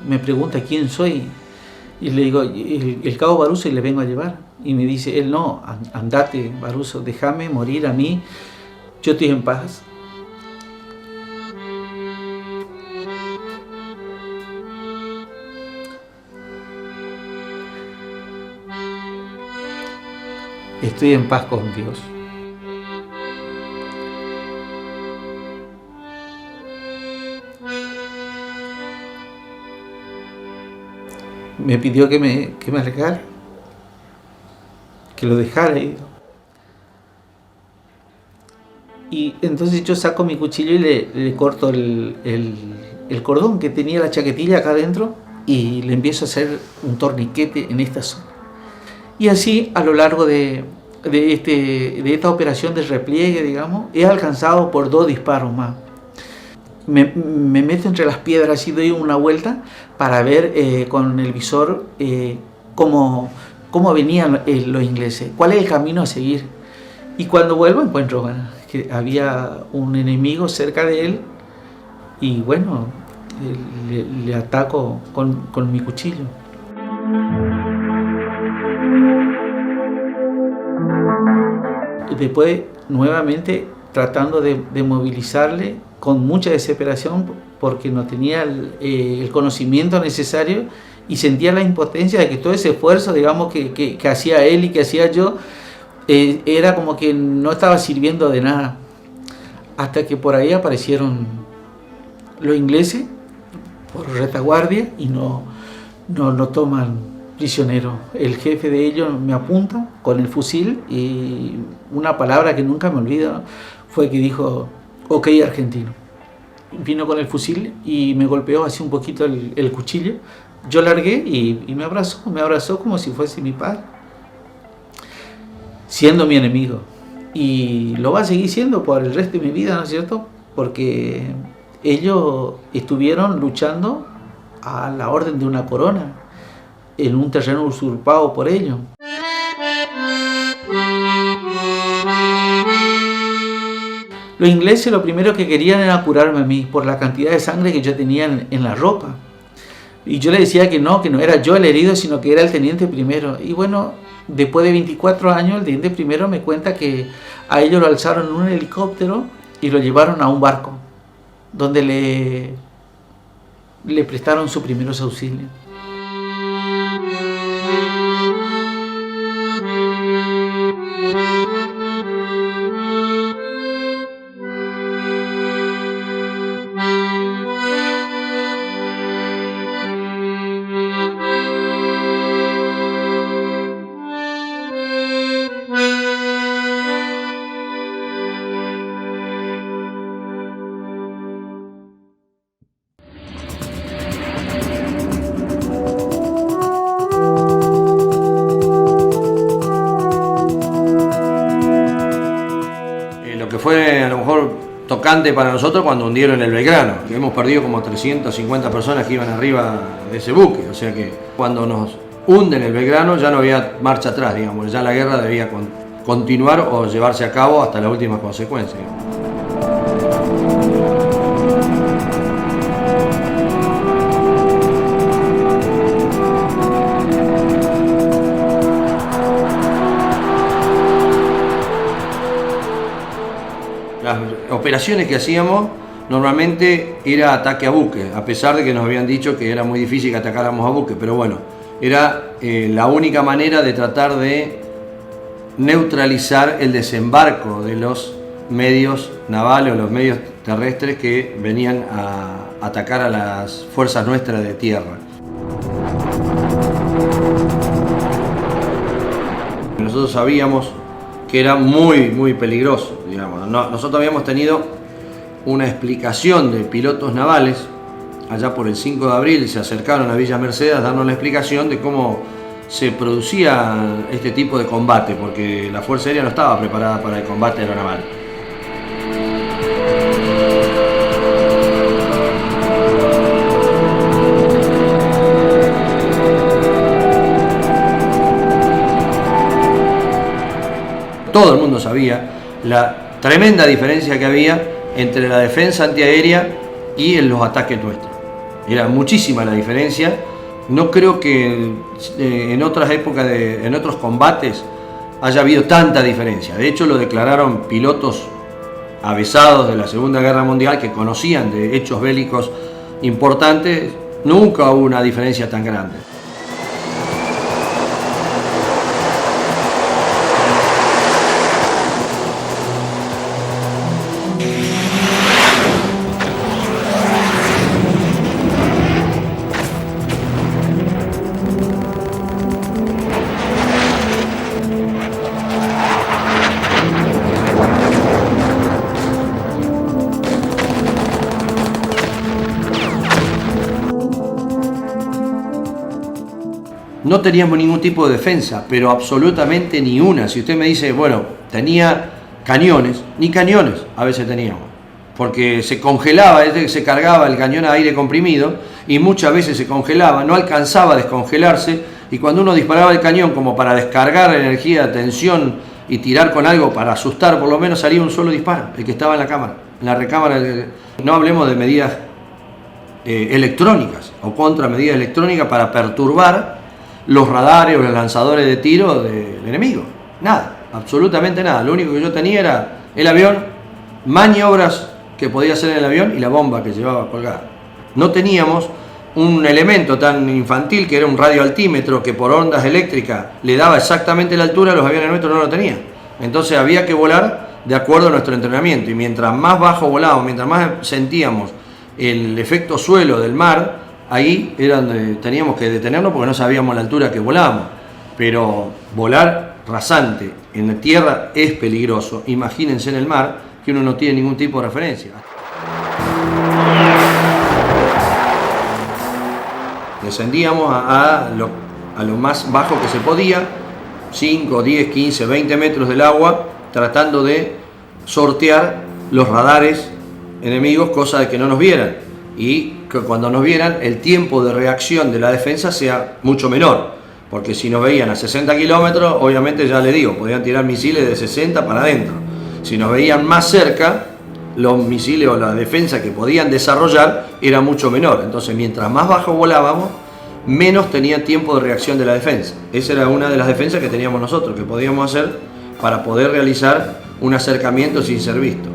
me pregunta quién soy, y le digo, el cabo Baruso, y le vengo a llevar. Y me dice él, no, andate, Baruso, déjame morir a mí, yo estoy en paz. Estoy en paz con Dios. Me pidió que me alejara, que lo dejara ir. Y entonces yo saco mi cuchillo y le corto el cordón que tenía la chaquetilla acá adentro, y le empiezo a hacer un torniquete en esta zona. Y así, a lo largo de esta operación de repliegue, digamos, he alcanzado por 2 disparos más. Me meto entre las piedras y doy una vuelta para ver con el visor cómo venían los ingleses, cuál es el camino a seguir. Y cuando vuelvo encuentro que había un enemigo cerca de él, y bueno, le ataco con mi cuchillo. Después, nuevamente, tratando de movilizarle con mucha desesperación, porque no tenía el conocimiento necesario y sentía la impotencia de que todo ese esfuerzo, digamos, que hacía él y que hacía yo, era como que no estaba sirviendo de nada. Hasta que por ahí aparecieron los ingleses por retaguardia y no lo toman prisionero. El jefe de ellos me apunta con el fusil, y una palabra que nunca me olvido fue que dijo, ok, argentino. Vino con el fusil y me golpeó así un poquito el cuchillo yo largué y me abrazó como si fuese mi padre, siendo mi enemigo. Y lo va a seguir siendo por el resto de mi vida, ¿no es cierto? Porque ellos estuvieron luchando a la orden de una corona, en un terreno usurpado por ellos. Los ingleses lo primero que querían era curarme a mí por la cantidad de sangre que yo tenía en la ropa. Y yo le decía que no era yo el herido, sino que era el teniente primero. Y bueno, después de 24 años, el teniente primero me cuenta que a ellos lo alzaron en un helicóptero y lo llevaron a un barco, donde le prestaron sus primeros auxilios. Fue a lo mejor tocante para nosotros cuando hundieron el Belgrano. Hemos perdido como 350 personas que iban arriba de ese buque, o sea que cuando nos hunden el Belgrano ya no había marcha atrás, digamos, ya la guerra debía continuar o llevarse a cabo hasta la última consecuencia. Las operaciones que hacíamos normalmente era ataque a buque, a pesar de que nos habían dicho que era muy difícil que atacáramos a buque, pero bueno, era la única manera de tratar de neutralizar el desembarco de los medios navales o los medios terrestres que venían a atacar a las fuerzas nuestras de tierra. Nosotros sabíamos que era muy peligroso, digamos. Nosotros habíamos tenido una explicación de pilotos navales, allá por el 5 de abril se acercaron a Villa Mercedes a darnos la explicación de cómo se producía este tipo de combate, porque la Fuerza Aérea no estaba preparada para el combate aeronaval. Todo el mundo sabía la tremenda diferencia que había entre la defensa antiaérea y los ataques nuestros. Era muchísima la diferencia. No creo que en otras épocas, en otros combates, haya habido tanta diferencia. De hecho, lo declararon pilotos avesados de la Segunda Guerra Mundial que conocían de hechos bélicos importantes. Nunca hubo una diferencia tan grande. No teníamos ningún tipo de defensa, pero absolutamente ni una. Si usted me dice, bueno, tenía cañones, ni cañones a veces teníamos, porque se congelaba, se cargaba el cañón a aire comprimido y muchas veces se congelaba, no alcanzaba a descongelarse, y cuando uno disparaba el cañón como para descargar energía, tensión y tirar con algo para asustar, por lo menos salía un solo disparo, el que estaba en la cámara, en la recámara. No hablemos de medidas electrónicas o contramedidas electrónicas para perturbar los radares o los lanzadores de tiro del enemigo. Nada, absolutamente nada. Lo único que yo tenía era el avión, maniobras que podía hacer en el avión y la bomba que llevaba colgada. No teníamos un elemento tan infantil que era un radioaltímetro que por ondas eléctricas le daba exactamente la altura, los aviones nuestros no lo tenían. Entonces había que volar de acuerdo a nuestro entrenamiento, y mientras más bajo volábamos, mientras más sentíamos el efecto suelo del mar, ahí era donde teníamos que detenernos porque no sabíamos la altura que volábamos. Pero volar rasante en la tierra es peligroso. Imagínense en el mar, que uno no tiene ningún tipo de referencia. Descendíamos a lo más bajo que se podía, 5, 10, 15, 20 metros del agua, tratando de sortear los radares enemigos, cosa de que no nos vieran, y que cuando nos vieran el tiempo de reacción de la defensa sea mucho menor, porque si nos veían a 60 kilómetros, obviamente ya les digo, podían tirar misiles de 60 para adentro. Si nos veían más cerca, los misiles o la defensa que podían desarrollar era mucho menor. Entonces, mientras más bajo volábamos, menos tenía tiempo de reacción de la defensa. Esa era una de las defensas que teníamos nosotros, que podíamos hacer para poder realizar un acercamiento sin ser visto.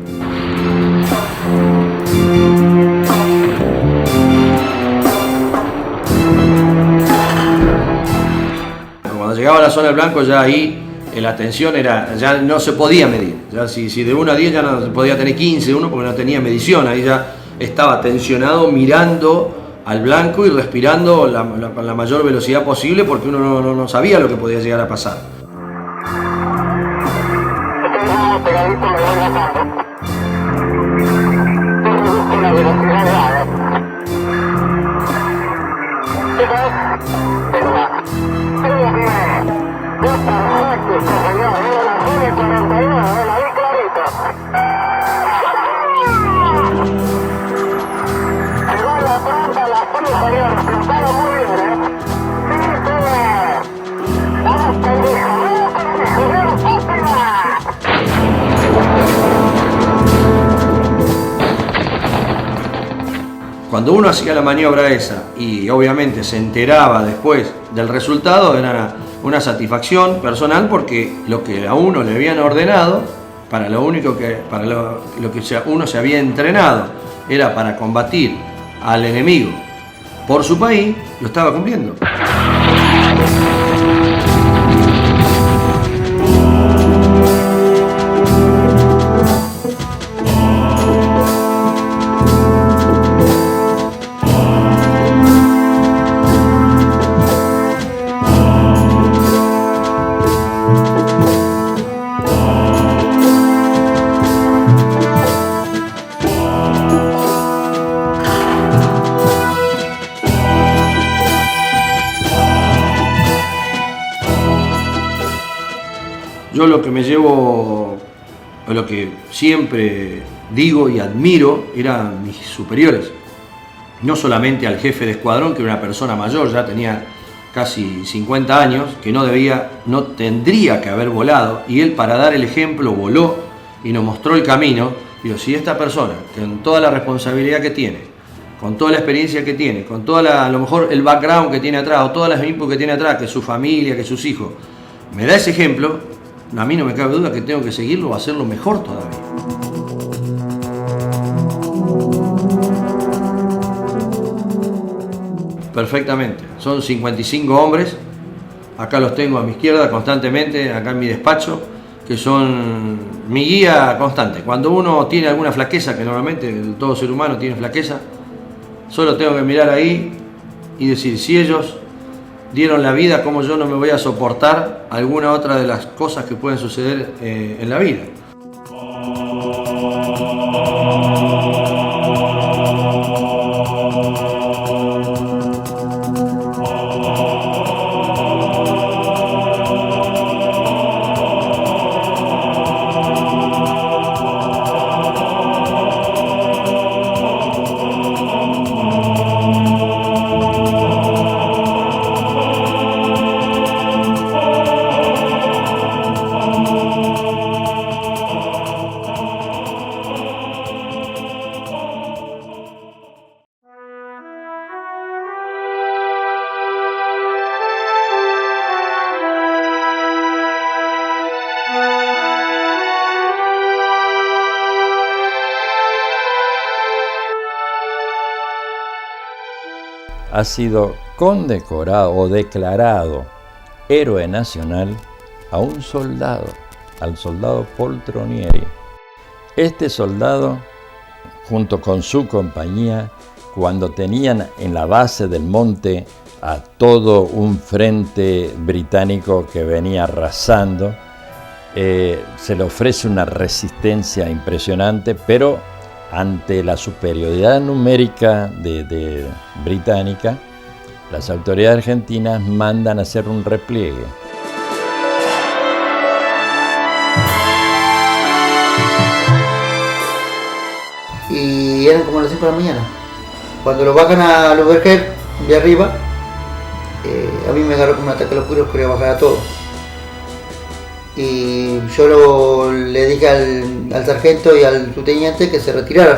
Cuando llegaba a la zona del blanco, ya ahí la tensión ya no se podía medir. Ya si de 1 a 10 ya no se podía tener 15, uno porque no tenía medición. Ahí ya estaba tensionado mirando al blanco y respirando con la mayor velocidad posible, porque uno no sabía lo que podía llegar a pasar. Cuando uno hacía la maniobra esa y obviamente se enteraba después del resultado, era una satisfacción personal, porque lo que a uno le habían ordenado, para lo que uno se había entrenado, era para combatir al enemigo por su país, lo estaba cumpliendo. Yo lo que me llevo, o lo que siempre digo y admiro, eran mis superiores. No solamente al jefe de escuadrón, que era una persona mayor, ya tenía casi 50 años, que no tendría que haber volado, y él, para dar el ejemplo, voló y nos mostró el camino. Digo, si esta persona, con toda la responsabilidad que tiene, con toda la experiencia que tiene, con a lo mejor el background que tiene atrás, o todas las inputs que tiene atrás, que su familia, que sus hijos, me da ese ejemplo, a mí no me cabe duda que tengo que seguirlo o hacerlo mejor todavía. Perfectamente. Son 55 hombres. Acá los tengo a mi izquierda constantemente, acá en mi despacho, que son mi guía constante. Cuando uno tiene alguna flaqueza, que normalmente todo ser humano tiene flaqueza, solo tengo que mirar ahí y decir, si ellos dieron la vida, ¿cómo yo no me voy a soportar alguna otra de las cosas que pueden suceder en la vida? Ha sido condecorado o declarado héroe nacional a un soldado, al soldado Poltronieri. Este soldado, junto con su compañía, cuando tenían en la base del monte a todo un frente británico que venía arrasando, se le ofrece una resistencia impresionante, pero ante la superioridad numérica británica, Las autoridades argentinas mandan a hacer un repliegue. Y eran como las 5 de la mañana. Cuando lo bajan a los Berger de arriba, a mí me agarró como un ataque de locura, quería bajar a todos. Y yo le dije al sargento y al subteniente que se retiraran,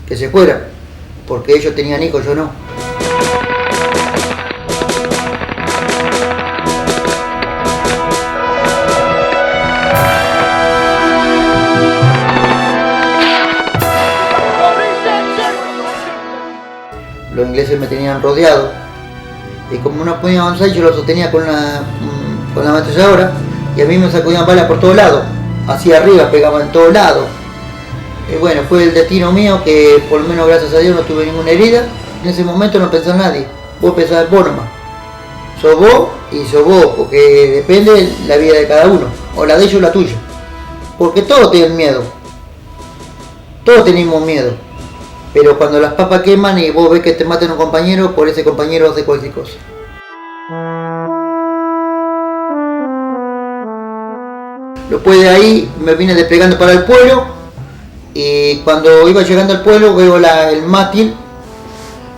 que se fueran, porque ellos tenían hijos, yo no. Los ingleses me tenían rodeado y como no podía avanzar yo lo sostenía con la ametralladora y a mí me sacudían balas por todos lados, hacia arriba pegaban en todos lados. Y bueno, fue el destino mío que por lo menos gracias a Dios no tuve ninguna herida. En ese momento no pensaba nadie, vos pensás en vos nomás. Sos vos y sos vos, porque depende la vida de cada uno, o la de ellos o la tuya. Porque todos tienen miedo, todos tenemos miedo. Pero cuando las papas queman y vos ves que te maten a un compañero, por ese compañero hace cualquier cosa. Después de ahí me vine desplegando para el pueblo y cuando iba llegando al pueblo veo el mástil,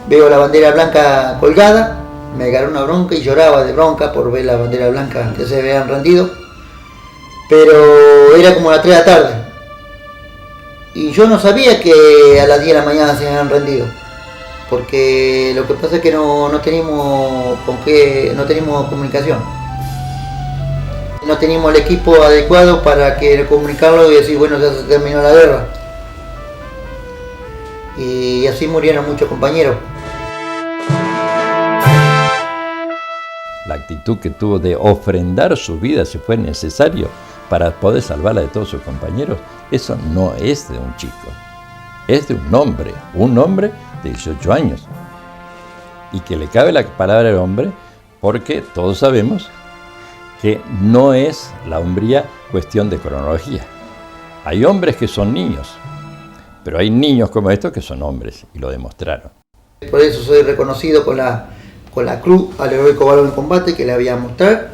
veo la bandera blanca colgada, me agarró una bronca y lloraba de bronca por ver la bandera blanca que se habían rendido, pero era como las 3 de la tarde. Y yo no sabía que a las 10 de la mañana se habían rendido, porque lo que pasa es que no teníamos comunicación. No teníamos el equipo adecuado para comunicarlo y decir, bueno, ya se terminó la guerra. Y así murieron muchos compañeros. La actitud que tuvo de ofrendar su vida si fue necesario para poder salvarla de todos sus compañeros, eso no es de un chico, es de un hombre de 18 años. Y que le cabe la palabra del hombre porque todos sabemos que no es la hombría cuestión de cronología. Hay hombres que son niños, pero hay niños como estos que son hombres y lo demostraron. Por eso soy reconocido con la Cruz al Heroico Valor en Combate que le voy a mostrar.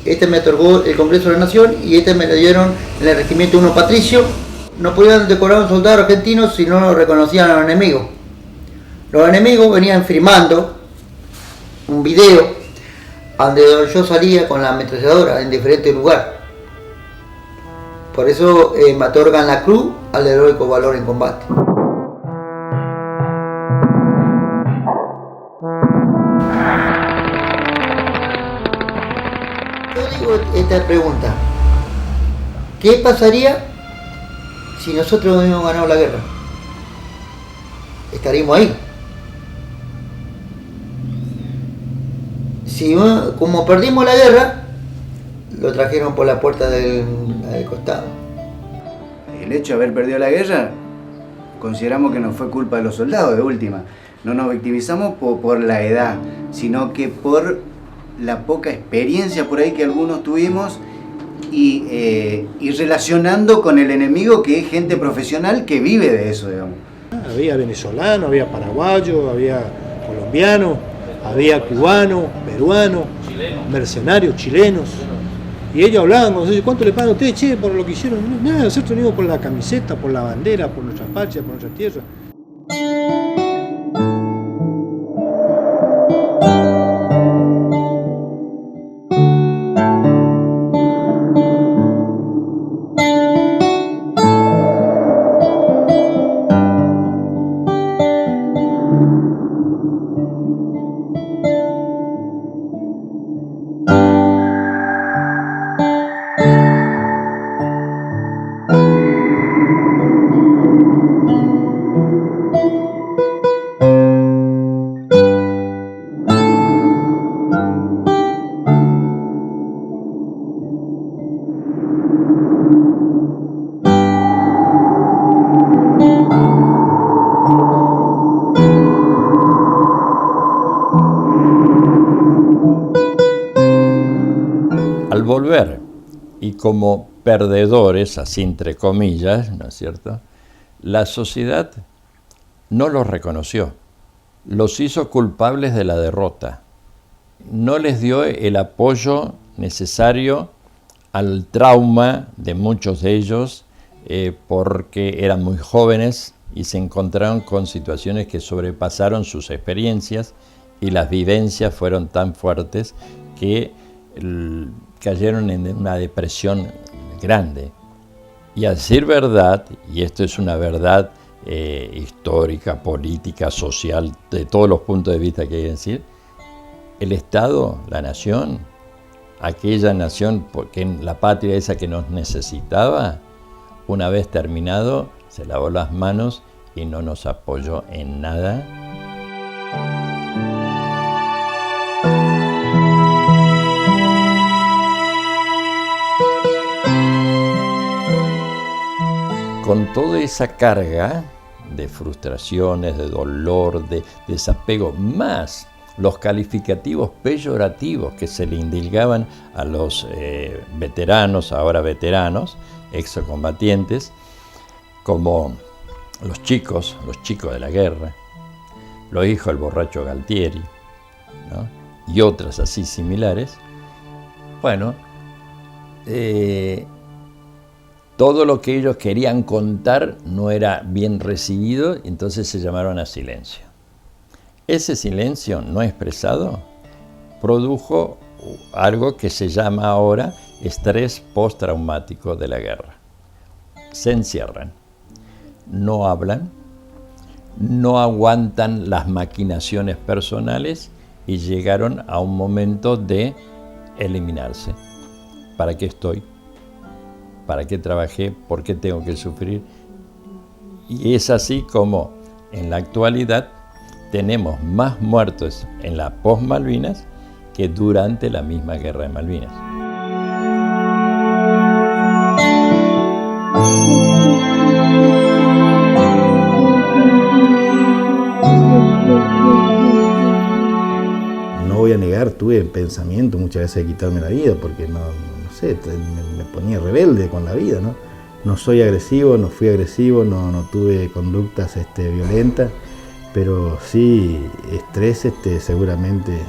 Este me otorgó el Congreso de la Nación y este me lo dieron en el Regimiento 1 Patricio. No podían decorar a un soldado argentino si no lo reconocían a los enemigos. Los enemigos venían filmando un video donde yo salía con la ametralladora en diferentes lugares. Por eso me otorgan la Cruz al Heroico Valor en Combate. Esta pregunta: ¿qué pasaría si nosotros hubiéramos ganado la guerra? Estaríamos ahí. Si como perdimos la guerra, lo trajeron por la puerta del costado. El hecho de haber perdido la guerra, consideramos que no fue culpa de los soldados de última. No nos victimizamos por la edad, sino que por la poca experiencia por ahí que algunos tuvimos y relacionando con el enemigo, que es gente profesional que vive de eso, digamos. Había venezolano, había paraguayo, había colombiano, había cubano, peruano, mercenarios, chilenos. Y ellos hablaban, ¿cuánto le pagan a ustedes, che, por lo que hicieron? Nada, nosotros venimos por la camiseta, por la bandera, por nuestra patria, por nuestra tierra. Al volver, y como perdedores, así entre comillas, ¿no es cierto?, la sociedad no los reconoció. los hizo culpables de la derrota. No les dio el apoyo necesario al trauma de muchos de ellos porque eran muy jóvenes y se encontraron con situaciones que sobrepasaron sus experiencias y las vivencias fueron tan fuertes que cayeron en una depresión grande. Y a decir verdad, y esto es una verdad histórica, política, social, de todos los puntos de vista que hay que decir, el Estado, la nación, aquella nación, porque la patria esa que nos necesitaba, una vez terminado, se lavó las manos y no nos apoyó en nada. Con toda esa carga de frustraciones, de dolor, de desapego, más los calificativos peyorativos que se le indilgaban a los veteranos, ahora veteranos, excombatientes, como los chicos de la guerra, los hijos del borracho Galtieri, ¿no? Y otras así similares. Bueno, todo lo que ellos querían contar no era bien recibido, entonces se llamaron a silencio. Ese silencio no expresado produjo algo que se llama ahora estrés postraumático de la guerra. Se encierran, no hablan, no aguantan las maquinaciones personales y llegaron a un momento de eliminarse. ¿Para qué estoy? ¿Para qué trabajé? ¿Por qué tengo que sufrir? Y es así como en la actualidad tenemos más muertos en la post-Malvinas que durante la misma guerra de Malvinas. No voy a negar, tuve pensamiento muchas veces de quitarme la vida porque no sé, me ponía rebelde con la vida, ¿no? No soy agresivo, no fui agresivo, no tuve conductas violentas, pero sí estrés seguramente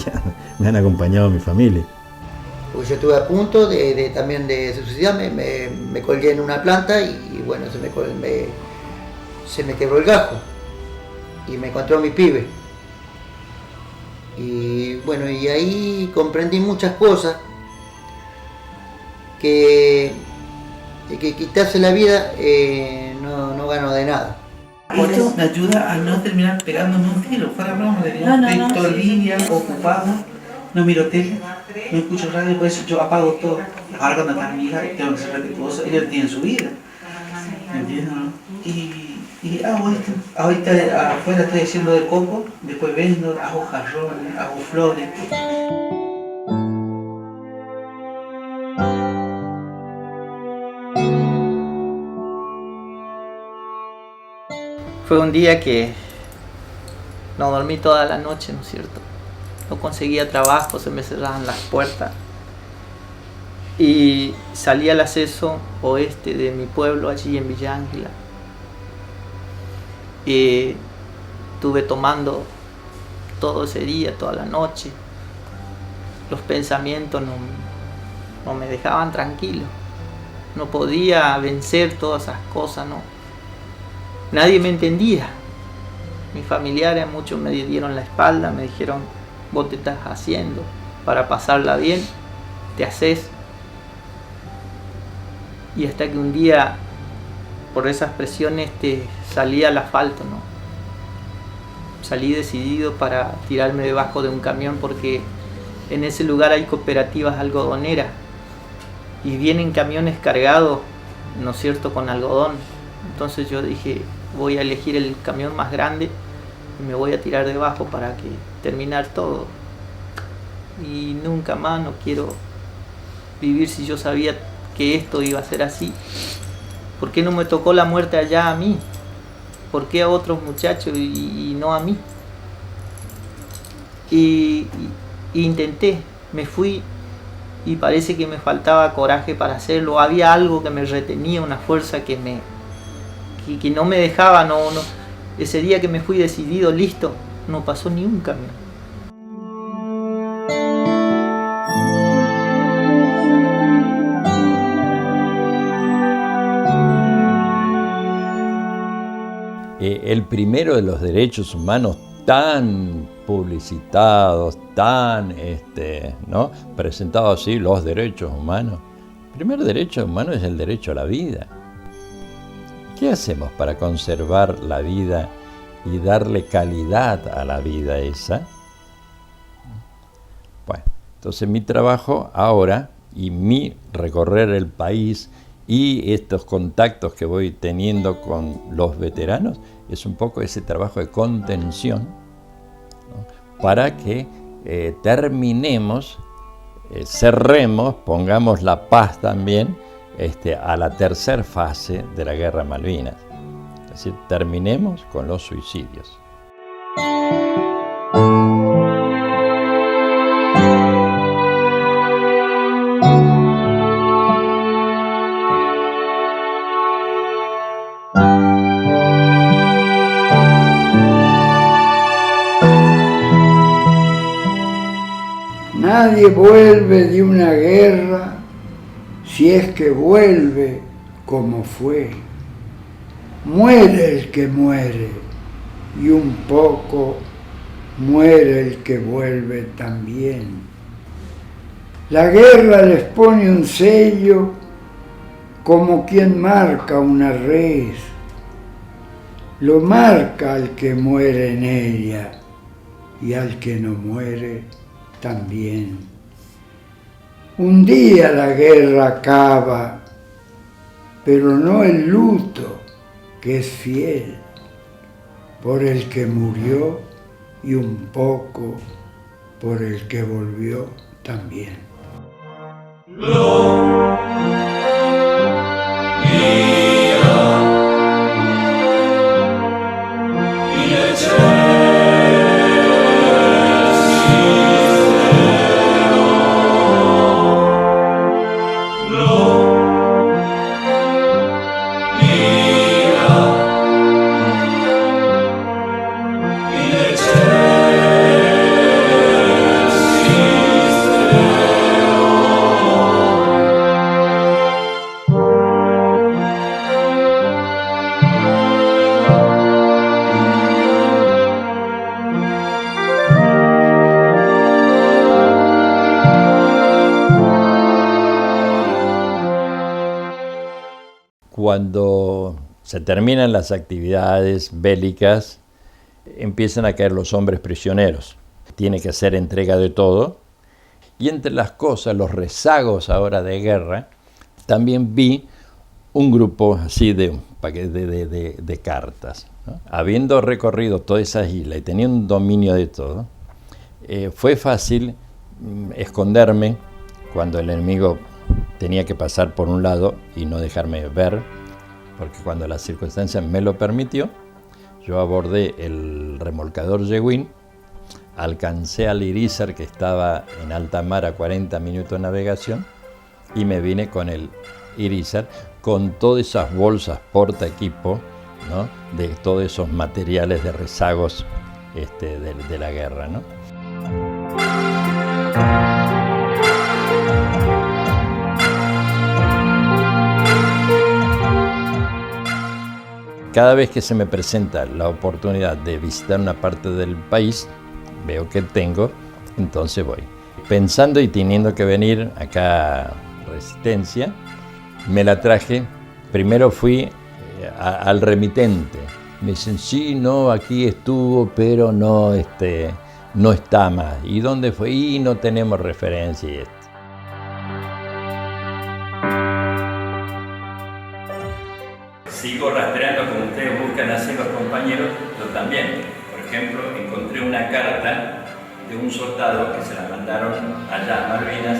ya me han acompañado mi familia. Porque yo estuve a punto también de suicidarme, me colgué en una planta y bueno, se me quebró el gajo y me encontró mi pibe. Y bueno, y ahí comprendí muchas cosas, que quitarse la vida no gano de nada. Esto me ayuda a no terminar pegándome un tiro, fuera broma, estoy todo el día ocupado, no miro tele, no escucho radio, por eso yo apago todo. Ahora cuando está mi hija, tengo que ser respetuoso, ellos tienen su vida, ¿me entiendes? ¿No? Y hago esto, ahorita afuera estoy haciendo de coco, después vendo, hago jarrones, hago flores. Fue un día que no dormí toda la noche, ¿no es cierto? No conseguía trabajo, se me cerraban las puertas. Y salí al acceso oeste de mi pueblo, allí en Villa Ángela. Y estuve tomando todo ese día, toda la noche. Los pensamientos no me dejaban tranquilo. No podía vencer todas esas cosas, ¿no? Nadie me entendía. Mis familiares, muchos me dieron la espalda, me dijeron, vos te estás haciendo para pasarla bien, te haces. Y hasta que un día, por esas presiones, salí al asfalto, ¿no? Salí decidido para tirarme debajo de un camión porque en ese lugar hay cooperativas algodoneras y vienen camiones cargados, ¿no es cierto?, con algodón. Entonces yo dije, voy a elegir el camión más grande y me voy a tirar debajo para que terminar todo. Y nunca más no quiero vivir si yo sabía que esto iba a ser así. ¿Por qué no me tocó la muerte allá a mí? ¿Por qué a otros muchachos y no a mí? Y intenté, me fui y parece que me faltaba coraje para hacerlo. Había algo que me retenía, una fuerza que no me dejaba, Ese día que me fui decidido, listo, no pasó ni un camión. El primero de los derechos humanos tan publicitados, tan ¿no? presentados así, los derechos humanos. El primer derecho humano es el derecho a la vida. ¿Qué hacemos para conservar la vida y darle calidad a la vida esa? Bueno, entonces mi trabajo ahora y mi recorrer el país y estos contactos que voy teniendo con los veteranos es un poco ese trabajo de contención, ¿no? Para que terminemos, cerremos, pongamos la paz también a la tercera fase de la Guerra Malvinas. Es decir, terminemos con los suicidios. Nadie vuelve de una guerra si es que vuelve como fue. Muere el que muere y un poco muere el que vuelve también. La guerra les pone un sello como quien marca una res. Lo marca al que muere en ella y al que no muere también. Un día la guerra acaba, pero no el luto que es fiel por el que murió y un poco por el que volvió también. Cuando se terminan las actividades bélicas, empiezan a caer los hombres prisioneros. Tiene que hacer entrega de todo. Y entre las cosas, los rezagos ahora de guerra, también vi un grupo así de cartas, ¿no? Habiendo recorrido todas esas islas y teniendo un dominio de todo, fue fácil esconderme cuando el enemigo tenía que pasar por un lado y no dejarme ver, porque cuando la circunstancia me lo permitió, yo abordé el remolcador Yewin, alcancé al Irizar que estaba en alta mar a 40 minutos de navegación y me vine con el Irizar con todas esas bolsas porta equipo, ¿no? De todos esos materiales de rezagos de la guerra, ¿no? Cada vez que se me presenta la oportunidad de visitar una parte del país, veo que tengo, entonces voy. Pensando y teniendo que venir acá a Resistencia, me la traje. Primero fui al remitente. Me dicen, sí, no, aquí estuvo, pero no está más. ¿Y dónde fue? Y no tenemos referencia y esto. Sigo rastreando como ustedes buscan hacer los compañeros, yo también. Por ejemplo, encontré una carta de un soldado que se la mandaron allá a Malvinas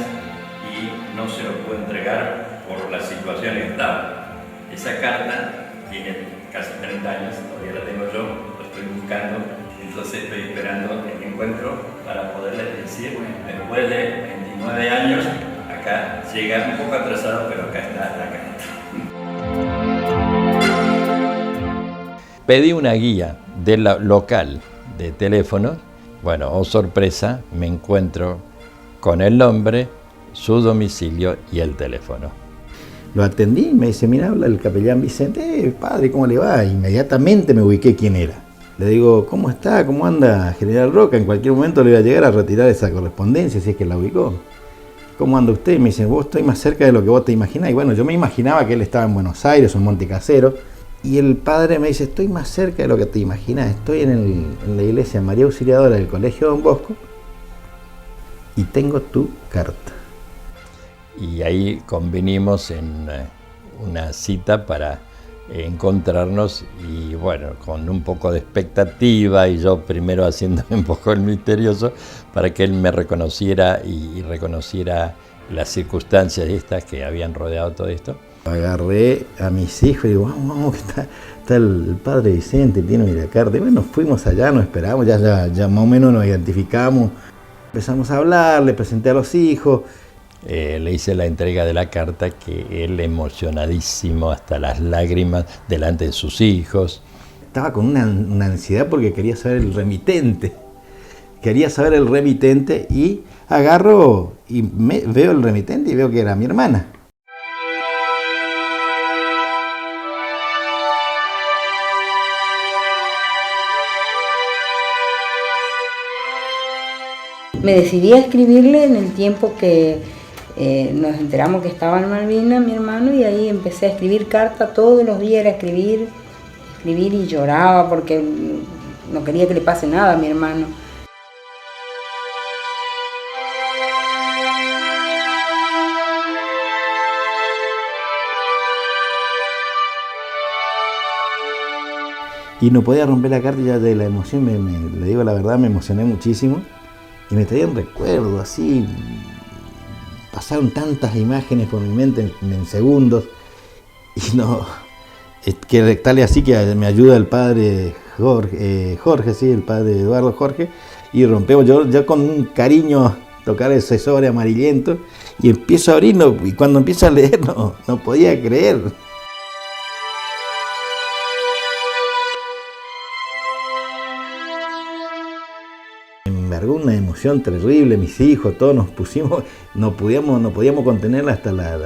y no se lo pudo entregar por la situación en que estaba. Esa carta tiene casi 30 años, todavía la tengo yo, lo estoy buscando, entonces estoy esperando el encuentro para poderles decir, después de 29 años, acá llega un poco atrasado, pero acá está la carta. Pedí una guía local de teléfono. Bueno, oh sorpresa, me encuentro con el nombre, su domicilio y el teléfono. Lo atendí y me dice, mira, habla el capellán Vicente. Padre, ¿cómo le va? Inmediatamente me ubiqué quién era. Le digo, ¿cómo está? ¿Cómo anda General Roca? En cualquier momento le iba a llegar a retirar esa correspondencia, si es que la ubicó. ¿Cómo anda usted? Y me dice, vos estoy más cerca de lo que vos te imaginás. Y bueno, yo me imaginaba que él estaba en Buenos Aires o en Montecasero. Y el padre me dice, estoy más cerca de lo que te imaginás. Estoy en la iglesia María Auxiliadora del Colegio Don Bosco y tengo tu carta. Y ahí convinimos en una cita para encontrarnos y bueno, con un poco de expectativa y yo primero haciéndome un poco el misterioso para que él me reconociera y reconociera las circunstancias estas que habían rodeado todo esto. Agarré a mis hijos y digo, vamos, que está el padre Vicente, tiene la carta. Y bueno, fuimos allá, nos esperamos, ya más o menos nos identificamos. Empezamos a hablar, le presenté a los hijos. Le hice la entrega de la carta, que él emocionadísimo hasta las lágrimas delante de sus hijos. Estaba con una ansiedad porque quería saber el remitente. Quería saber el remitente y agarro y veo el remitente y veo que era mi hermana. Me decidí a escribirle en el tiempo que nos enteramos que estaba en Malvinas, mi hermano, y ahí empecé a escribir cartas todos los días, era escribir y lloraba porque no quería que le pase nada a mi hermano. Y no podía romper la carta ya de la emoción, le digo la verdad, me emocioné muchísimo. Y me traían recuerdos, así, pasaron tantas imágenes por mi mente en segundos, y no, que tal y así que me ayuda el padre Jorge, sí, el padre Eduardo Jorge, y rompemos, yo con un cariño tocar ese sobre amarillento, y empiezo a abrirlo, y cuando empiezo a leer no podía creer. Una emoción terrible, mis hijos, todos nos pusimos, no podíamos contener hasta las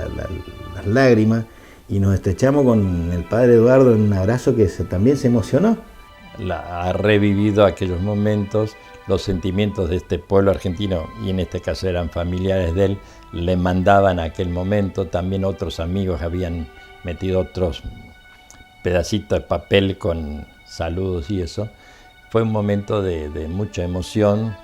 lágrimas y nos estrechamos con el padre Eduardo en un abrazo que también se emocionó. Ha revivido aquellos momentos, los sentimientos de este pueblo argentino, y en este caso eran familiares de él, le mandaban a aquel momento, también otros amigos habían metido otros pedacitos de papel con saludos y eso. Fue un momento de mucha emoción.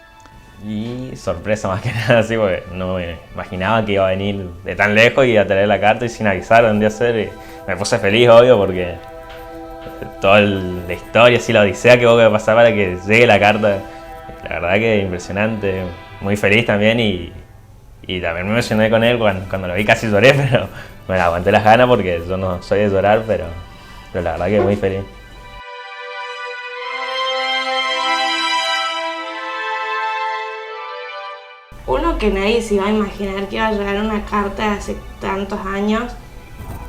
Y sorpresa más que nada, así, porque no me imaginaba que iba a venir de tan lejos y iba a traer la carta y sin avisar dónde hacer. Y me puse feliz, obvio, porque toda la historia, así, la odisea que hubo que pasar para que llegue la carta, la verdad que impresionante, muy feliz también y también me emocioné con él cuando lo vi, casi lloré, pero me aguanté las ganas porque yo no soy de llorar, pero la verdad que muy feliz. Uno, que nadie se iba a imaginar que iba a llegar una carta de hace tantos años.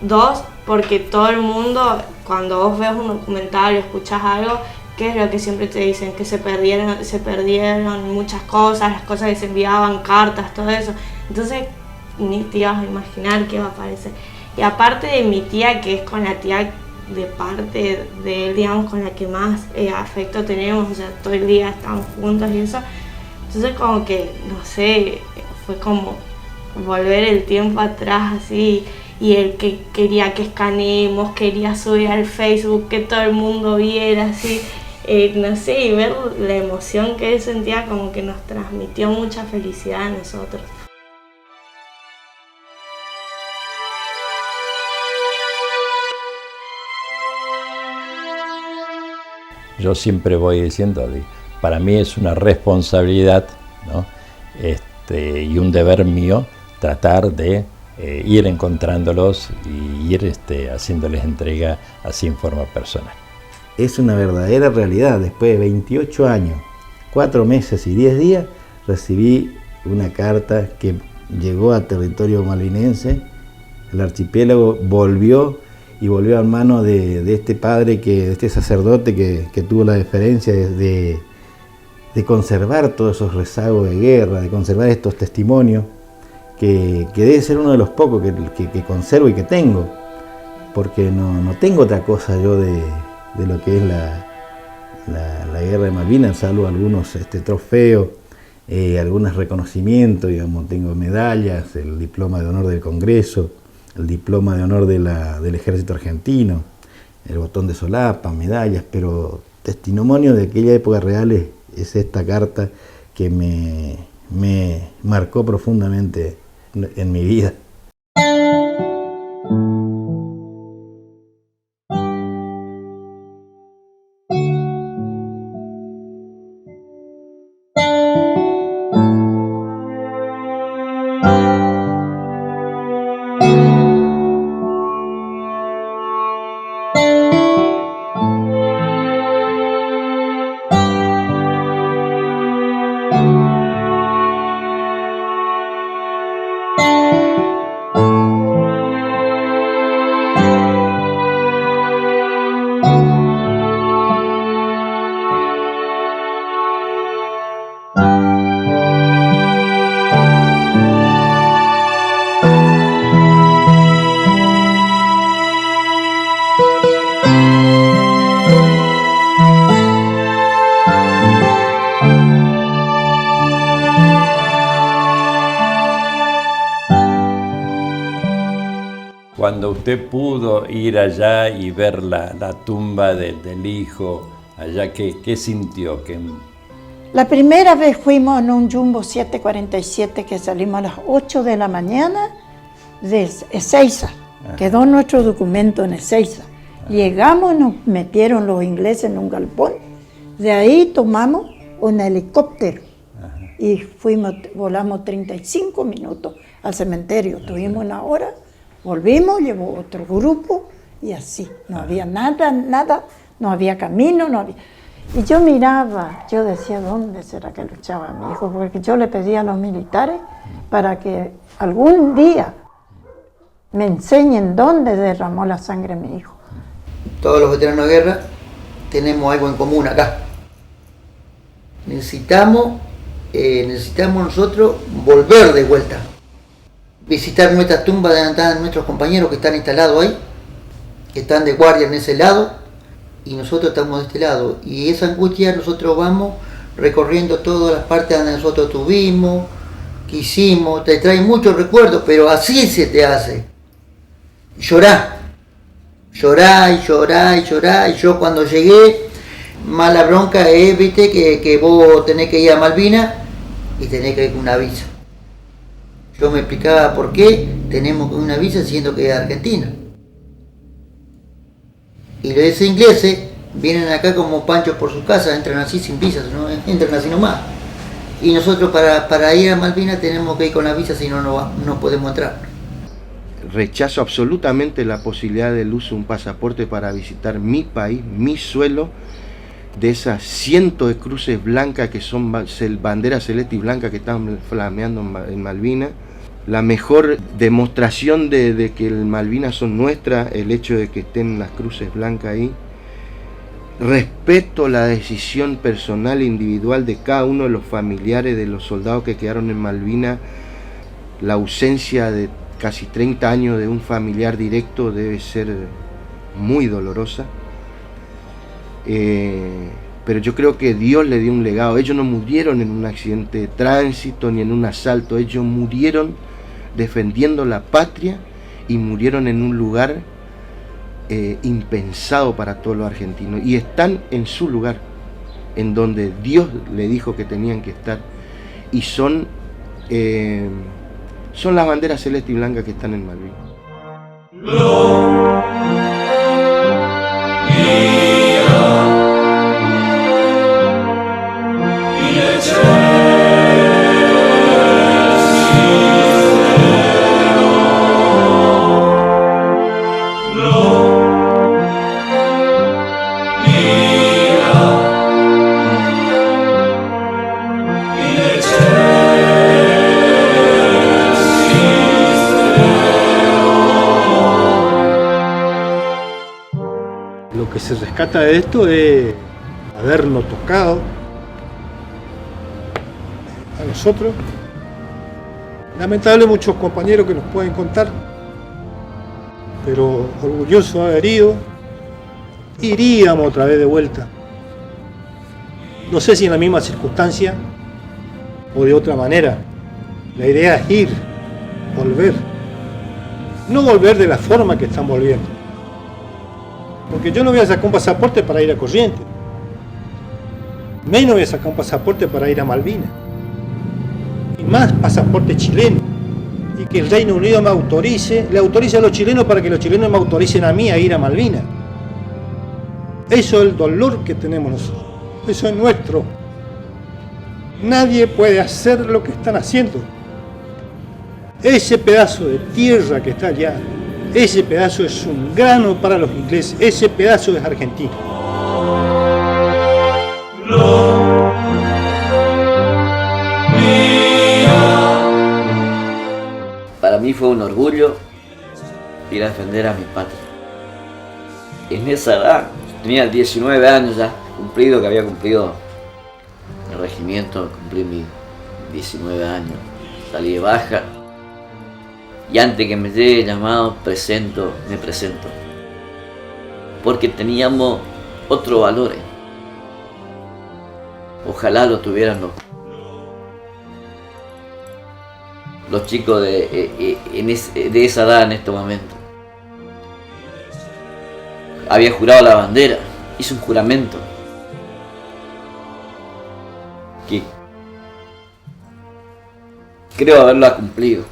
Dos, porque todo el mundo, cuando vos ves un documental o escuchas algo, ¿qué es lo que siempre te dicen? Que se perdieron muchas cosas, las cosas que se enviaban, cartas, todo eso. Entonces ni te ibas a imaginar que iba a aparecer. Y aparte de mi tía, que es con la tía de parte de él, digamos, con la que más afecto tenemos, o sea, todo el día estamos juntos y eso. Entonces como que, no sé, fue como volver el tiempo atrás así, y el que quería que escaneemos, quería subir al Facebook, que todo el mundo viera así, no sé, y ver la emoción que él sentía, como que nos transmitió mucha felicidad a nosotros. Yo siempre voy diciendo, para mí es una responsabilidad, ¿no? Y un deber mío tratar de ir encontrándolos y ir haciéndoles entrega así en forma personal. Es una verdadera realidad. Después de 28 años, 4 meses y 10 días, recibí una carta que llegó a territorio malvinense. El archipiélago volvió y volvió a manos de este padre, de este sacerdote que tuvo la deferencia de conservar todos esos rezagos de guerra, de conservar estos testimonios, que debe ser uno de los pocos que conservo y que tengo, porque no tengo otra cosa yo de lo que es la guerra de Malvinas, salvo algunos trofeos, algunos reconocimientos, digamos. Tengo medallas, el diploma de honor del Congreso, el diploma de honor del Ejército Argentino, el botón de solapa, medallas, pero testimonio de aquella época real es esta carta que me marcó profundamente en mi vida. Cuando usted pudo ir allá y ver la tumba del hijo allá, ¿qué sintió? La primera vez fuimos en un Jumbo 747 que salimos a las 8 de la mañana de Ezeiza. Quedó nuestro documento en Ezeiza. Llegamos, nos metieron los ingleses en un galpón. De ahí tomamos un helicóptero y volamos 35 minutos al cementerio. Tuvimos una hora. Volvimos, llevó otro grupo y así. No había nada, no había camino, no había... Y yo miraba, yo decía, ¿dónde será que luchaba mi hijo? Porque yo le pedía a los militares para que algún día me enseñen dónde derramó la sangre mi hijo. Todos los veteranos de guerra tenemos algo en común acá. Necesitamos nosotros volver de vuelta. Visitar nuestras tumbas de nuestros compañeros que están instalados ahí, que están de guardia en ese lado, y nosotros estamos de este lado. Y esa angustia nosotros vamos recorriendo todas las partes donde nosotros tuvimos, que hicimos, te trae muchos recuerdos, pero así se te hace. Llorá y yo cuando llegué, mala bronca es, viste, que vos tenés que ir a Malvinas y tenés que ir con una visa. Yo me explicaba por qué tenemos una visa siendo que es Argentina. Y los ingleses vienen acá como panchos por su casa, entran así sin visas, no entran así nomás. Y nosotros para ir a Malvinas tenemos que ir con la visa, si no, no podemos entrar. Rechazo absolutamente la posibilidad del uso de un pasaporte para visitar mi país, mi suelo, de esas cientos de cruces blancas que son banderas celeste y blanca que están flameando en Malvinas. La mejor demostración de que el Malvinas son nuestras, el hecho de que estén las cruces blancas ahí. Respeto la decisión personal e individual de cada uno de los familiares de los soldados que quedaron en Malvinas. La ausencia de casi 30 años de un familiar directo debe ser muy dolorosa. Pero yo creo que Dios le dio un legado. Ellos no murieron en un accidente de tránsito ni en un asalto. Ellos murieron defendiendo la patria y murieron en un lugar impensado para todos los argentinos. Y están en su lugar, en donde Dios le dijo que tenían que estar. Y son las banderas celeste y blanca que están en Malvinas. que se rescata de esto es habernos tocado a nosotros. Lamentable muchos compañeros que nos pueden contar, pero orgulloso de haber ido. Iríamos otra vez de vuelta. No sé si en la misma circunstancia o de otra manera. La idea es ir, volver. No volver de la forma que están volviendo. Porque yo no voy a sacar un pasaporte para ir a Corrientes. Menos voy a sacar un pasaporte para ir a Malvinas. Y más pasaporte chileno. Y que el Reino Unido me autorice, le autorice a los chilenos para que los chilenos me autoricen a mí a ir a Malvinas. Eso es el dolor que tenemos nosotros. Eso es nuestro. Nadie puede hacer lo que están haciendo. Ese pedazo de tierra que está allá, ese pedazo es un grano para los ingleses, ese pedazo es Argentina. Para mí fue un orgullo ir a defender a mi patria. En esa edad, tenía 19 años ya, cumplido, que había cumplido el regimiento, cumplí mis 19 años, salí de baja. Y antes que me llegue llamado, me presento. Porque teníamos otros valores. Ojalá lo tuvieran los chicos de esa edad en este momento. Había jurado la bandera, hice un juramento. Que creo haberlo cumplido.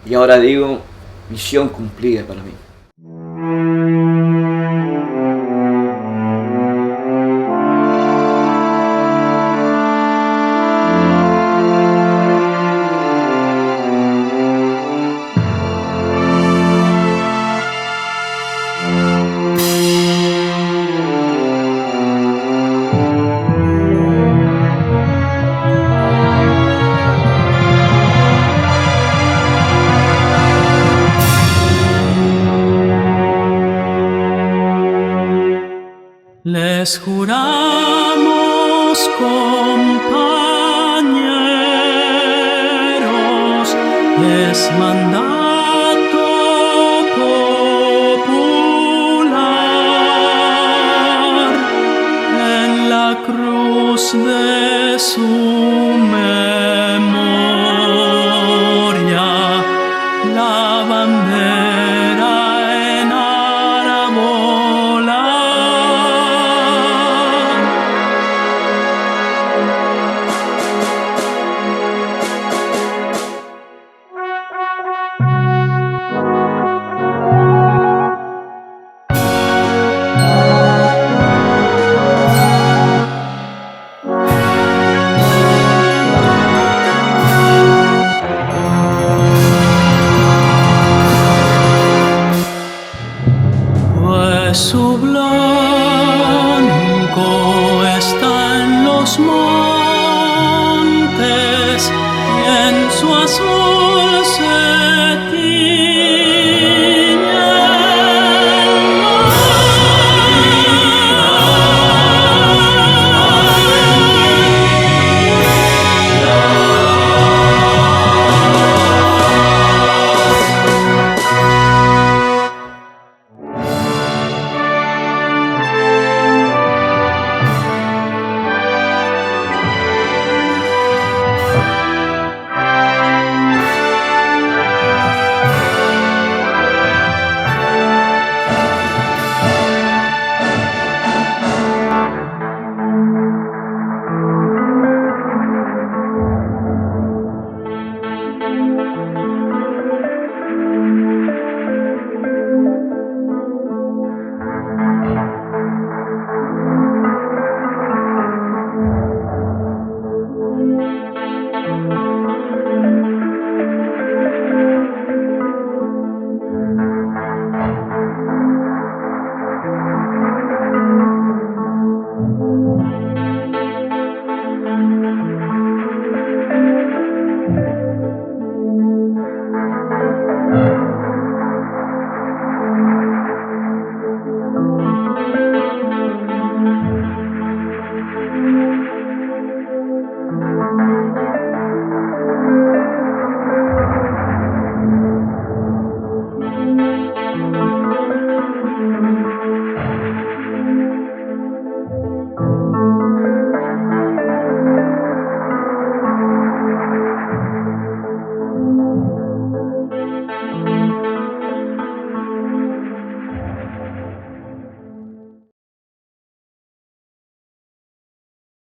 Y ahora digo, misión cumplida para mí. Les juramos, compañeros, es mandato popular en la cruz de su memoria, la bandera enarbolar. Su blanco está en los montes y en su azul se tiñe el Thank you.